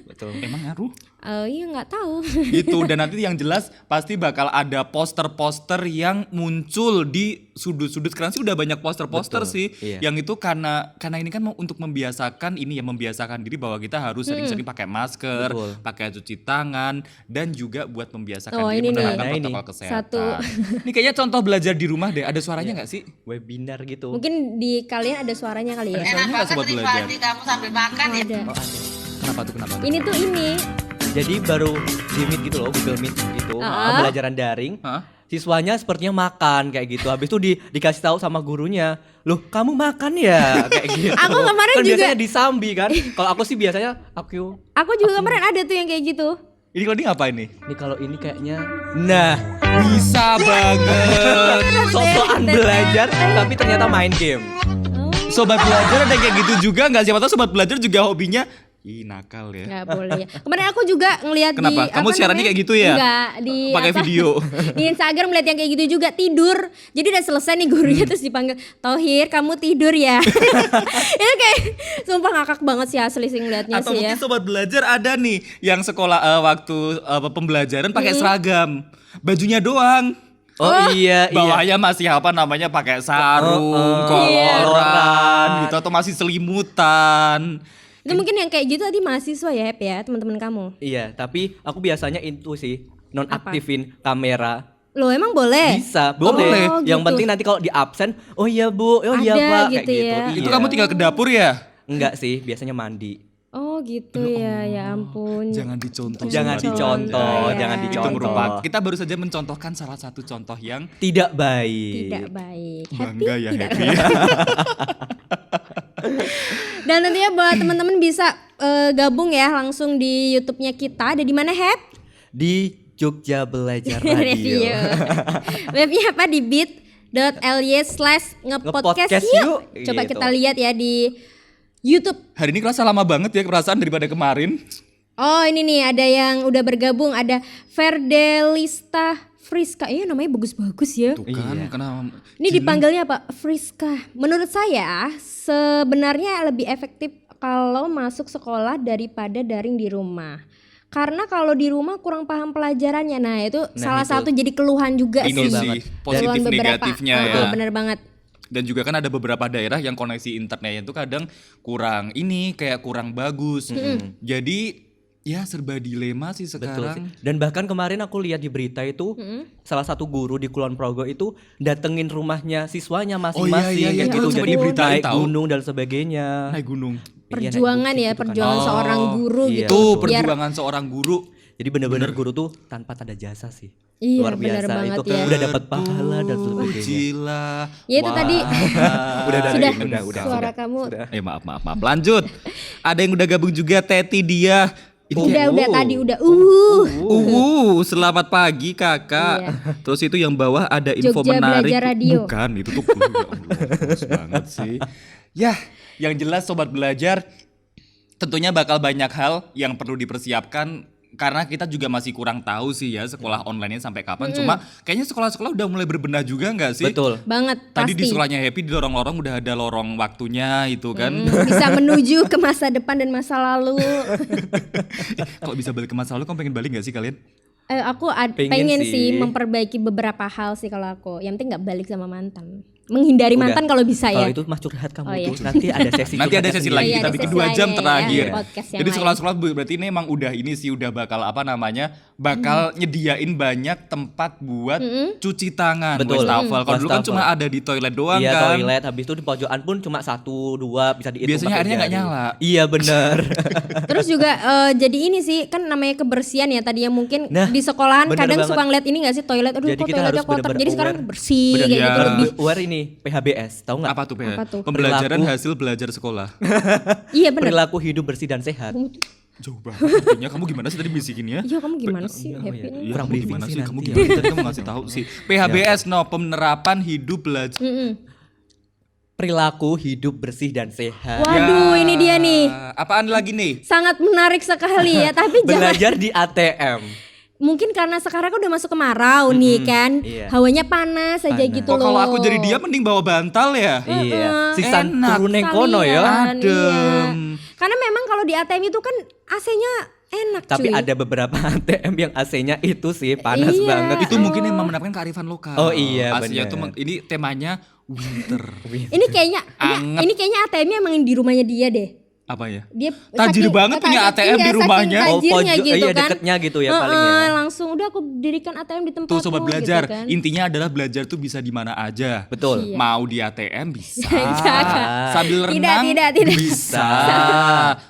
[SPEAKER 2] Betul.
[SPEAKER 3] Emang ngaruh?
[SPEAKER 1] Iya nggak tahu.
[SPEAKER 3] Gitu. Dan nanti yang jelas pasti bakal ada poster-poster yang muncul di sudut-sudut. Sekarang sih udah banyak poster-poster
[SPEAKER 2] Betul,
[SPEAKER 3] sih.
[SPEAKER 2] iya.
[SPEAKER 3] Yang itu karena ini kan mau untuk membiasakan membiasakan diri bahwa kita harus sering-sering pakai masker,
[SPEAKER 2] Betul.
[SPEAKER 3] pakai cuci tangan, dan juga buat membiasakan
[SPEAKER 1] Oh,
[SPEAKER 3] diri
[SPEAKER 1] ini nih.
[SPEAKER 3] menerapkan
[SPEAKER 2] Nah, ini.
[SPEAKER 3] protokol kesehatan.
[SPEAKER 1] Satu.
[SPEAKER 3] Ini kayaknya contoh belajar di rumah deh. Ada suaranya nggak sih?
[SPEAKER 2] Webinar gitu.
[SPEAKER 1] Mungkin di kalian ada suaranya kali ya.
[SPEAKER 3] Suaranya nggak sobat belajar?
[SPEAKER 4] kamu sambil makan ya.
[SPEAKER 1] Ada.
[SPEAKER 2] Oh, ada.
[SPEAKER 3] Kenapa tuh? Kenapa?
[SPEAKER 1] Ini tuh ini.
[SPEAKER 2] Jadi baru di Meet gitu loh, Google Meet gitu,
[SPEAKER 1] Ah.
[SPEAKER 2] pembelajaran daring.
[SPEAKER 3] Hah?
[SPEAKER 2] Siswanya sepertinya makan kayak gitu. Habis itu dikasih tahu sama gurunya, "Loh, kamu makan ya?" kayak gitu.
[SPEAKER 1] Aku kemarin
[SPEAKER 2] kan
[SPEAKER 1] juga-
[SPEAKER 2] biasanya disambi kan. Kalau aku sih biasanya
[SPEAKER 1] Aku juga kemarin ada tuh yang kayak gitu.
[SPEAKER 3] Ini kalau ini ngapain nih?
[SPEAKER 2] Nih kalau ini kayaknya nah,
[SPEAKER 3] Bisa banget.
[SPEAKER 2] sok-sokan belajar tapi ternyata main game.
[SPEAKER 3] Sobat belajar ada kayak gitu juga nggak? Siapa tahu sobat belajar juga hobinya nakal ya.
[SPEAKER 1] Nggak boleh ya. Kemarin aku juga ngelihat di
[SPEAKER 3] Kenapa? Kamu siarannya kayak gitu ya?
[SPEAKER 1] Enggak, di
[SPEAKER 3] Pakai video.
[SPEAKER 1] Di Instagram melihat yang kayak gitu juga tidur. Jadi udah selesai nih gurunya terus dipanggil, "Tohir, kamu tidur ya." Itu kayak sumpah ngakak banget sih asli sih ngeliatnya
[SPEAKER 3] Atau
[SPEAKER 1] sih ya.
[SPEAKER 3] mungkin sobat belajar ada nih yang sekolah waktu pembelajaran pakai seragam, bajunya doang.
[SPEAKER 2] Oh, iya, iya.
[SPEAKER 3] Bawahnya masih pakai sarung,
[SPEAKER 1] Iya.
[SPEAKER 3] koloran gitu, atau masih selimutan.
[SPEAKER 1] Itu mungkin yang kayak gitu tadi mahasiswa ya, Hep ya, teman-teman kamu.
[SPEAKER 2] Iya, tapi aku biasanya itu sih nonaktifin kamera.
[SPEAKER 1] Loh, emang boleh?
[SPEAKER 2] Bisa, boleh.
[SPEAKER 1] Oh,
[SPEAKER 2] Yang
[SPEAKER 1] gitu.
[SPEAKER 2] penting nanti kalau di absen, "Oh iya Bu, oh iya
[SPEAKER 1] Ada
[SPEAKER 2] Pak,"
[SPEAKER 1] gitu
[SPEAKER 2] kayak
[SPEAKER 1] ya.
[SPEAKER 2] gitu.
[SPEAKER 3] Itu
[SPEAKER 2] Iya.
[SPEAKER 3] kamu tinggal ke dapur ya?
[SPEAKER 2] Enggak sih, biasanya mandi.
[SPEAKER 1] Oh gitu ya, ya ampun.
[SPEAKER 3] Jangan dicontoh.
[SPEAKER 2] Jangan
[SPEAKER 3] sobat
[SPEAKER 2] dicontoh,
[SPEAKER 3] belajar.
[SPEAKER 2] jangan
[SPEAKER 3] Itu
[SPEAKER 2] dicontoh.
[SPEAKER 3] merupakan kita baru saja mencontohkan salah satu contoh yang
[SPEAKER 2] Tidak baik.
[SPEAKER 1] Tidak baik.
[SPEAKER 3] bangga ya
[SPEAKER 1] tidak
[SPEAKER 3] Happy.
[SPEAKER 1] Dan tentunya buat teman-teman bisa gabung ya langsung di YouTube-nya kita. Ada di mana, Hep?
[SPEAKER 2] Di Jogja Belajar Radio.
[SPEAKER 1] Webnya apa? Di bit.ly/ngepodcast
[SPEAKER 2] Ngepodcast
[SPEAKER 1] yuk.
[SPEAKER 2] yuk.
[SPEAKER 1] Coba
[SPEAKER 2] Gitu.
[SPEAKER 1] kita lihat ya di YouTube.
[SPEAKER 3] Hari ini kerasa lama banget ya perasaan daripada kemarin.
[SPEAKER 1] Oh ini nih ada yang udah bergabung. Ada Ferdelista Friska. Iya namanya bagus-bagus ya.
[SPEAKER 3] Tuh kan,
[SPEAKER 2] Iya.
[SPEAKER 3] kenapa?
[SPEAKER 1] Ini dipanggilnya apa? Friska. Menurut saya sebenarnya lebih efektif kalau masuk sekolah daripada daring di rumah. Karena kalau di rumah kurang paham pelajarannya. Nah itu salah
[SPEAKER 2] itu.
[SPEAKER 1] satu jadi keluhan juga
[SPEAKER 3] Ini
[SPEAKER 1] sih.
[SPEAKER 3] sih positif
[SPEAKER 1] Keluhan beberapa.
[SPEAKER 3] negatifnya
[SPEAKER 1] Ah,
[SPEAKER 3] ya.
[SPEAKER 1] bener banget.
[SPEAKER 3] Dan juga kan ada beberapa daerah yang koneksi internetnya itu kadang kurang kurang bagus. Jadi ya serba dilema sih
[SPEAKER 2] Betul
[SPEAKER 3] sekarang.
[SPEAKER 2] sih. Dan bahkan kemarin aku lihat di berita itu salah satu guru di Kulon Progo itu datengin rumahnya siswanya masing-masing
[SPEAKER 3] iya,
[SPEAKER 2] kayak
[SPEAKER 3] itu
[SPEAKER 2] gitu.
[SPEAKER 3] sempat
[SPEAKER 2] Jadi
[SPEAKER 3] diberitain
[SPEAKER 2] naik
[SPEAKER 3] tahu.
[SPEAKER 2] gunung dan sebagainya.
[SPEAKER 3] Naik gunung.
[SPEAKER 1] Perjuangan ya, perjuangan seorang guru
[SPEAKER 2] iya.
[SPEAKER 1] gitu.
[SPEAKER 3] Itu
[SPEAKER 1] Biar-
[SPEAKER 3] perjuangan seorang guru.
[SPEAKER 2] Jadi benar-benar guru tuh tanpa tanda jasa sih.
[SPEAKER 1] Iya,
[SPEAKER 2] Luar
[SPEAKER 1] benar
[SPEAKER 2] biasa
[SPEAKER 1] banget
[SPEAKER 2] itu
[SPEAKER 1] ya.
[SPEAKER 2] udah dapat pahala dan sebagainya.
[SPEAKER 3] Gila.
[SPEAKER 1] Ya itu tadi
[SPEAKER 2] Udah.
[SPEAKER 1] suara kamu
[SPEAKER 3] Maaf. Lanjut. Ada yang udah gabung juga Teti dia.
[SPEAKER 1] udah tadi udah
[SPEAKER 3] Selamat pagi kakak.
[SPEAKER 1] Iya.
[SPEAKER 3] Terus itu yang bawah ada info
[SPEAKER 1] Jogja
[SPEAKER 3] menarik.
[SPEAKER 1] Belajar Radio.
[SPEAKER 3] Bukan, itu tuh ya Allah, bagus banget sih. Ya, yang jelas sobat belajar tentunya bakal banyak hal yang perlu dipersiapkan karena kita juga masih kurang tahu sih ya sekolah online-nya sampai kapan. Cuma kayaknya sekolah-sekolah udah mulai berbenah juga nggak sih?
[SPEAKER 2] Betul.
[SPEAKER 1] banget
[SPEAKER 3] Tadi
[SPEAKER 1] pasti.
[SPEAKER 3] di sekolahnya Happy di lorong-lorong udah ada lorong waktunya itu kan.
[SPEAKER 1] Bisa menuju ke masa depan dan masa lalu.
[SPEAKER 3] Kok bisa balik ke masa lalu? Kamu pengen balik gak sih kalian?
[SPEAKER 2] Pengen
[SPEAKER 1] pengen sih
[SPEAKER 2] sih.
[SPEAKER 1] memperbaiki beberapa hal sih kalau aku. Yang penting nggak balik sama mantan. Menghindari
[SPEAKER 2] Udah.
[SPEAKER 1] mantan kalau bisa
[SPEAKER 2] Kalau
[SPEAKER 1] ya.
[SPEAKER 2] itu mah curhat kamu
[SPEAKER 1] Oh, iya.
[SPEAKER 2] tuh. Nanti ada sesi
[SPEAKER 3] Nanti ada
[SPEAKER 2] curhatnya
[SPEAKER 3] sesi
[SPEAKER 2] sendiri.
[SPEAKER 3] lagi
[SPEAKER 1] Iya,
[SPEAKER 3] kita
[SPEAKER 1] ada
[SPEAKER 3] bikin
[SPEAKER 1] sesi
[SPEAKER 3] 2 jam
[SPEAKER 1] lainnya ya,
[SPEAKER 3] terakhir.
[SPEAKER 1] podcast yang
[SPEAKER 3] Jadi
[SPEAKER 1] lain.
[SPEAKER 3] sekolah-sekolah berarti ini emang udah ini sih udah bakal apa namanya? Bakal nyediain banyak tempat buat cuci tangan,
[SPEAKER 2] Betul.
[SPEAKER 3] wastafel. Kalau dulu kan
[SPEAKER 2] Wastafel.
[SPEAKER 3] cuma ada di toilet doang
[SPEAKER 2] Iya,
[SPEAKER 3] kan.
[SPEAKER 2] toilet. Habis itu di pojokan pun cuma 1-2 bisa dihitung.
[SPEAKER 3] Biasanya
[SPEAKER 2] pakai
[SPEAKER 3] airnya nggak
[SPEAKER 2] jari.
[SPEAKER 3] nyala.
[SPEAKER 2] Iya benar.
[SPEAKER 1] Terus juga jadi ini sih kan namanya kebersihan ya tadi yang mungkin
[SPEAKER 2] Nah,
[SPEAKER 1] di sekolahan
[SPEAKER 2] bener
[SPEAKER 1] kadang
[SPEAKER 2] banget.
[SPEAKER 1] suka ngeliat ini gak sih toilet, aduh
[SPEAKER 2] Jadi
[SPEAKER 1] kok
[SPEAKER 2] kita
[SPEAKER 1] toiletnya
[SPEAKER 2] harus
[SPEAKER 1] kotor.
[SPEAKER 2] bener-bener
[SPEAKER 1] Jadi sekarang
[SPEAKER 2] aware.
[SPEAKER 1] bersih
[SPEAKER 3] Bener,
[SPEAKER 1] kayak
[SPEAKER 3] ya.
[SPEAKER 1] gitu lebih.
[SPEAKER 2] Aware ini PHBS, tahu nggak?
[SPEAKER 3] Apa tuh, Pe?
[SPEAKER 1] Apa tuh?
[SPEAKER 3] Pembelajaran
[SPEAKER 2] Perilaku.
[SPEAKER 3] hasil belajar sekolah.
[SPEAKER 1] Iya benar.
[SPEAKER 2] Perilaku hidup bersih dan sehat.
[SPEAKER 3] Jauh banget. Artinya kamu gimana sih tadi bisikinnya?
[SPEAKER 1] Iya kamu gimana sih
[SPEAKER 2] iya.
[SPEAKER 1] Happy?
[SPEAKER 3] Iya,
[SPEAKER 2] Kurang
[SPEAKER 3] kamu
[SPEAKER 2] briefing
[SPEAKER 3] gimana
[SPEAKER 2] sih
[SPEAKER 3] sih? Kamu
[SPEAKER 2] nanti
[SPEAKER 3] gimana? Tadi kamu ngasih tahu sih. PHBS penerapan hidup belajar.
[SPEAKER 2] Perilaku hidup bersih dan sehat.
[SPEAKER 1] Waduh ini dia nih.
[SPEAKER 3] Apaan lagi nih?
[SPEAKER 1] Sangat menarik sekali ya, tapi jangan
[SPEAKER 2] Belajar di ATM.
[SPEAKER 1] mungkin karena sekarang kan udah masuk kemarau nih kan.
[SPEAKER 2] iya.
[SPEAKER 1] Hawanya panas aja
[SPEAKER 2] Panas.
[SPEAKER 1] gitu
[SPEAKER 3] Kok
[SPEAKER 1] loh.
[SPEAKER 3] kalau aku jadi dia mending bawa bantal ya?
[SPEAKER 2] Iya. Sisan
[SPEAKER 3] Enak.
[SPEAKER 2] turun yang kono ya.
[SPEAKER 1] Sekalian,
[SPEAKER 3] Adem.
[SPEAKER 1] iya. Karena memang kalau di ATM itu kan AC-nya enak
[SPEAKER 2] Tapi
[SPEAKER 1] cuy.
[SPEAKER 2] ada beberapa ATM yang AC-nya itu sih panas
[SPEAKER 1] Iya.
[SPEAKER 2] banget.
[SPEAKER 3] Itu mungkin yang menerapkan kearifan lokal.
[SPEAKER 2] Oh iya,
[SPEAKER 3] Aslinya
[SPEAKER 2] bener.
[SPEAKER 3] tuh ini temanya winter.
[SPEAKER 1] Ini kayaknya
[SPEAKER 3] Anget.
[SPEAKER 1] ini kayaknya ATM-nya emang di rumahnya dia deh.
[SPEAKER 3] Apa ya?
[SPEAKER 1] Dia
[SPEAKER 3] Tajir banget punya ATM di rumahnya.
[SPEAKER 2] Oh,
[SPEAKER 1] Tajirnya
[SPEAKER 2] pojok-
[SPEAKER 1] gitu
[SPEAKER 2] iya,
[SPEAKER 1] kan.
[SPEAKER 2] deketnya gitu ya paling ya.
[SPEAKER 1] Langsung udah aku dirikan ATM di tempatku
[SPEAKER 3] Tuh sobat belajar,
[SPEAKER 1] gitu kan.
[SPEAKER 3] intinya adalah belajar tuh bisa di mana aja.
[SPEAKER 2] Betul.
[SPEAKER 1] Iya.
[SPEAKER 3] Mau di ATM bisa.
[SPEAKER 1] Jangan.
[SPEAKER 3] Sambil
[SPEAKER 1] Tidak,
[SPEAKER 3] renang
[SPEAKER 1] tidak.
[SPEAKER 3] bisa.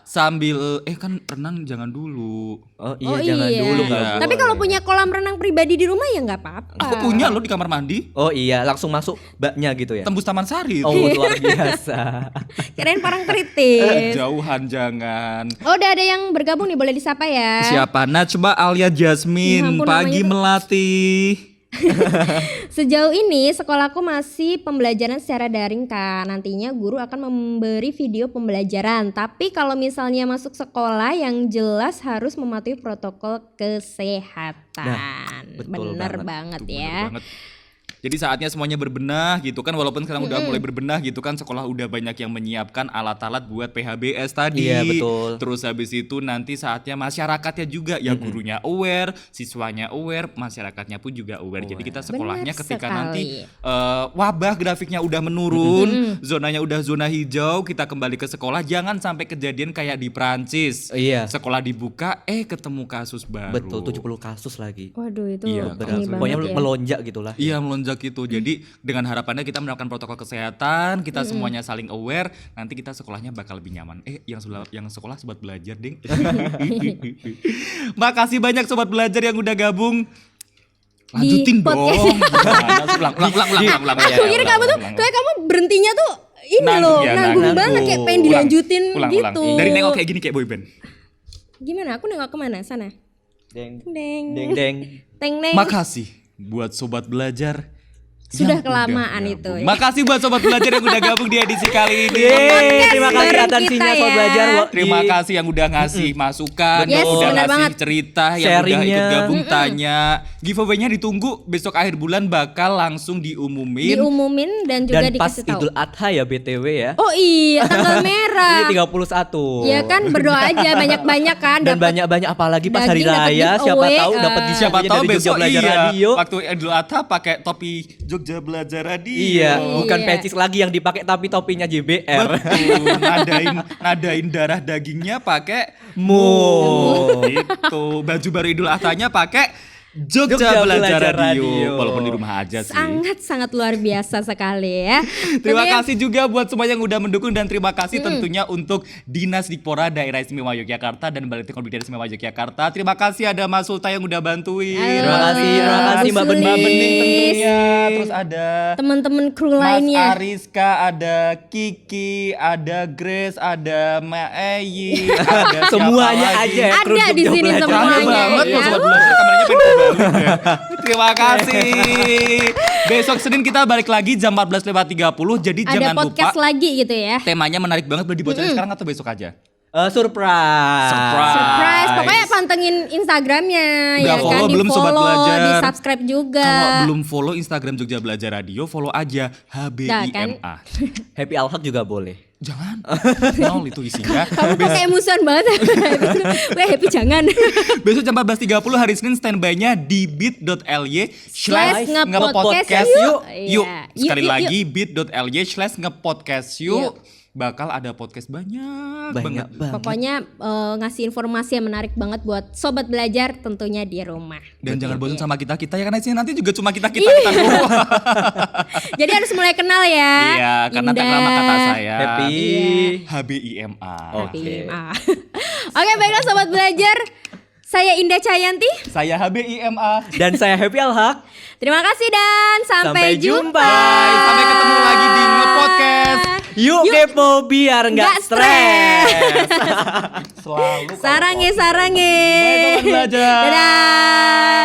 [SPEAKER 3] Sambil kan renang jangan dulu.
[SPEAKER 2] Oh iya
[SPEAKER 1] Oh
[SPEAKER 2] jangan
[SPEAKER 1] iya.
[SPEAKER 2] dulu nggak
[SPEAKER 3] Iya.
[SPEAKER 1] Tapi
[SPEAKER 2] boleh.
[SPEAKER 1] kalau punya kolam renang pribadi di rumah ya nggak apa-apa.
[SPEAKER 3] Aku punya loh di kamar mandi.
[SPEAKER 2] Oh iya langsung masuk baknya gitu ya.
[SPEAKER 3] Tembus Taman Sari.
[SPEAKER 2] Oh
[SPEAKER 3] itu.
[SPEAKER 2] luar biasa.
[SPEAKER 1] Kirain Parangtritis.
[SPEAKER 3] Jauhan jangan.
[SPEAKER 1] Oh udah ada yang bergabung nih, boleh disapa ya.
[SPEAKER 3] Siapa? Najma Alia
[SPEAKER 1] Ya
[SPEAKER 3] Jasmine,
[SPEAKER 1] ampun,
[SPEAKER 3] pagi
[SPEAKER 1] namanya tuh-
[SPEAKER 3] melatih.
[SPEAKER 1] Sejauh ini sekolahku masih pembelajaran secara daring kan. Nantinya guru akan memberi video pembelajaran. Tapi kalau misalnya masuk sekolah yang jelas harus mematuhi protokol kesehatan.
[SPEAKER 2] Nah, betul
[SPEAKER 1] Bener
[SPEAKER 2] banget.
[SPEAKER 1] banget
[SPEAKER 3] Tuh,
[SPEAKER 1] ya.
[SPEAKER 3] bener banget. Jadi saatnya semuanya berbenah gitu kan, walaupun sekarang udah mulai berbenah gitu kan, sekolah udah banyak yang menyiapkan alat-alat buat PHBS tadi.
[SPEAKER 2] Iya, betul.
[SPEAKER 3] Terus habis itu nanti saatnya masyarakatnya juga, ya gurunya aware, siswanya aware, masyarakatnya pun juga aware. Jadi kita sekolahnya
[SPEAKER 1] Benar
[SPEAKER 3] ketika
[SPEAKER 1] sekali.
[SPEAKER 3] nanti wabah grafiknya udah menurun, zonanya udah zona hijau, kita kembali ke sekolah, jangan sampai kejadian kayak di Prancis.
[SPEAKER 2] Iya.
[SPEAKER 3] Sekolah dibuka, ketemu kasus baru.
[SPEAKER 2] Betul 70 kasus lagi.
[SPEAKER 1] Waduh itu
[SPEAKER 3] Iya,
[SPEAKER 1] ini banget
[SPEAKER 2] Pokoknya
[SPEAKER 1] ya.
[SPEAKER 2] melonjak gitulah.
[SPEAKER 3] Iya melonjak itu. Jadi dengan harapannya kita menerapkan protokol kesehatan, kita semuanya saling aware, nanti kita sekolahnya bakal lebih nyaman. Yang sekolah sobat belajar, Ding. Makasih banyak sobat belajar yang udah gabung. Lanjutin dong. Gimana sih? Ulang.
[SPEAKER 1] Aku kira kamu tuh kayak kamu berhentinya tuh ini loh, nanggung banget kayak pengen dilanjutin gitu.
[SPEAKER 3] Dari nengok kayak gini kayak boyband.
[SPEAKER 1] Gimana? Aku nengok kemana? Sana.
[SPEAKER 2] Deng
[SPEAKER 1] Deng.
[SPEAKER 2] deng deng.
[SPEAKER 1] Teng neng.
[SPEAKER 3] Makasih buat sobat belajar.
[SPEAKER 1] Sudah
[SPEAKER 3] yang
[SPEAKER 1] kelamaan
[SPEAKER 3] udah
[SPEAKER 1] itu
[SPEAKER 3] gabung.
[SPEAKER 1] ya.
[SPEAKER 3] Makasih buat sobat belajar yang udah gabung di edisi kali ini.
[SPEAKER 2] Yeay, terima kasih
[SPEAKER 1] bareng
[SPEAKER 2] atensinya
[SPEAKER 1] kita
[SPEAKER 2] Sobat
[SPEAKER 1] ya.
[SPEAKER 2] Belajar.
[SPEAKER 3] Terima kasih yang udah ngasih masukan,
[SPEAKER 1] Yes,
[SPEAKER 3] yang udah
[SPEAKER 1] benar
[SPEAKER 3] ngasih
[SPEAKER 1] banget.
[SPEAKER 3] cerita, yang udah
[SPEAKER 2] Sharingnya.
[SPEAKER 3] ikut gabung tanya. Giveaway-nya ditunggu besok akhir bulan bakal langsung diumumin.
[SPEAKER 1] Diumumin dan juga
[SPEAKER 2] Dan pas
[SPEAKER 1] dikasih tahu.
[SPEAKER 2] Idul Adha ya BTW ya.
[SPEAKER 1] Oh iya, tanggal merah.
[SPEAKER 2] Ini 31.
[SPEAKER 1] Ya kan berdoa aja banyak-banyak kan
[SPEAKER 2] Dan
[SPEAKER 1] dapat
[SPEAKER 2] banyak-banyak apalagi pas hari
[SPEAKER 1] daging, dapat
[SPEAKER 2] raya siapa
[SPEAKER 1] giveaway,
[SPEAKER 2] tahu dapat
[SPEAKER 3] Siapa tahu
[SPEAKER 2] dari Jogja
[SPEAKER 3] besok
[SPEAKER 2] Belajar Radio.
[SPEAKER 3] waktu Idul Adha pakai topi Jogja Belajar Radio.
[SPEAKER 2] Iya, bukan
[SPEAKER 1] Iya.
[SPEAKER 2] pecis lagi yang dipakai tapi topinya JBR.
[SPEAKER 3] Betul, nadain darah dagingnya pakai
[SPEAKER 2] Mo.
[SPEAKER 3] gitu. Baju baru Idul Adha-nya pakai Jogja,
[SPEAKER 2] Jogja
[SPEAKER 3] Belajar
[SPEAKER 2] Belajar
[SPEAKER 3] Radio.
[SPEAKER 2] Radio.
[SPEAKER 3] Walaupun di rumah aja sih.
[SPEAKER 1] sangat luar biasa sekali ya.
[SPEAKER 3] Terima
[SPEAKER 1] Tapi
[SPEAKER 3] kasih juga buat semua yang udah mendukung dan terima kasih tentunya untuk Dinas Dikpora Daerah Istimewa Yogyakarta dan Balai Teknologi Daerah Istimewa Yogyakarta. Terima kasih ada Mas Sulta yang udah bantuin.
[SPEAKER 1] Halo,
[SPEAKER 2] terima kasih Mbak Bening.
[SPEAKER 3] Mbak Bening tentunya. Terus ada
[SPEAKER 1] teman-teman kru
[SPEAKER 3] Mas
[SPEAKER 1] lainnya.
[SPEAKER 3] Ariska, ada Kiki, ada Grace, ada Mbak Eyi, ada siapa
[SPEAKER 2] Semuanya
[SPEAKER 3] lagi?
[SPEAKER 2] aja ya. kru
[SPEAKER 1] Ada di
[SPEAKER 2] Jogja
[SPEAKER 1] sini
[SPEAKER 2] Belajar.
[SPEAKER 1] semuanya.
[SPEAKER 3] Rame banget
[SPEAKER 1] ya.
[SPEAKER 3] loh sobat belajar, kameranya pengen kebalik ya. Terima kasih. Besok Senin kita balik lagi jam 14.30. Jadi
[SPEAKER 1] Ada
[SPEAKER 3] jangan
[SPEAKER 1] podcast
[SPEAKER 3] lupa
[SPEAKER 1] lagi gitu ya.
[SPEAKER 3] temanya menarik banget, boleh dibocorin sekarang atau besok aja?
[SPEAKER 2] Surprise.
[SPEAKER 1] Surprise. Pokoknya pantengin Instagramnya
[SPEAKER 3] Udah
[SPEAKER 1] ya
[SPEAKER 3] follow
[SPEAKER 1] kan,
[SPEAKER 3] belum
[SPEAKER 1] di
[SPEAKER 3] Sobat
[SPEAKER 1] follow,
[SPEAKER 3] Belajar?
[SPEAKER 1] di subscribe juga.
[SPEAKER 3] Kalau belum follow Instagram Jogja Belajar Radio, follow aja
[SPEAKER 1] Nah, kan?
[SPEAKER 3] HBIMA.
[SPEAKER 2] Happy Alhaq juga boleh.
[SPEAKER 3] Jangan, nol itu isinya.
[SPEAKER 1] Kamu kok kayak musuhan banget. Weh, happy jangan.
[SPEAKER 3] Besok jam 14.30 hari Senin standby-nya di bit.ly/ngepodcast
[SPEAKER 1] ngepodcast
[SPEAKER 3] yuk. Yuk,
[SPEAKER 1] Iya.
[SPEAKER 3] sekali
[SPEAKER 1] Yuk, yuk,
[SPEAKER 3] lagi bit.ly/ngepodcast yuk.
[SPEAKER 1] Yuk.
[SPEAKER 3] Bakal ada podcast banyak
[SPEAKER 2] Banyak
[SPEAKER 3] banget.
[SPEAKER 2] banget.
[SPEAKER 1] Pokoknya ngasih informasi yang menarik banget buat Sobat Belajar tentunya di rumah.
[SPEAKER 3] Dan jangan bosan
[SPEAKER 1] Iya.
[SPEAKER 3] sama kita ya, karena sini nanti juga cuma kita doang.
[SPEAKER 1] Jadi harus mulai kenal ya.
[SPEAKER 3] Iya, karena tak
[SPEAKER 1] Indah.
[SPEAKER 3] lama kata saya.
[SPEAKER 2] Happy.
[SPEAKER 1] Iya.
[SPEAKER 3] HBIMA.
[SPEAKER 2] Oke.
[SPEAKER 1] Oke, baiklah Sobat Belajar. Saya Indah Cayanti.
[SPEAKER 3] Saya HBIMA.
[SPEAKER 2] Dan saya Happy Alhaq.
[SPEAKER 1] Terima kasih dan sampai jumpa.
[SPEAKER 3] Bye. Sampai ketemu lagi di Ngepodcast.
[SPEAKER 2] Yuk kepo biar nggak
[SPEAKER 1] Nggak
[SPEAKER 2] stres.
[SPEAKER 3] Selalu.
[SPEAKER 1] Sarange.
[SPEAKER 3] Bye teman belajar.
[SPEAKER 1] Dadah.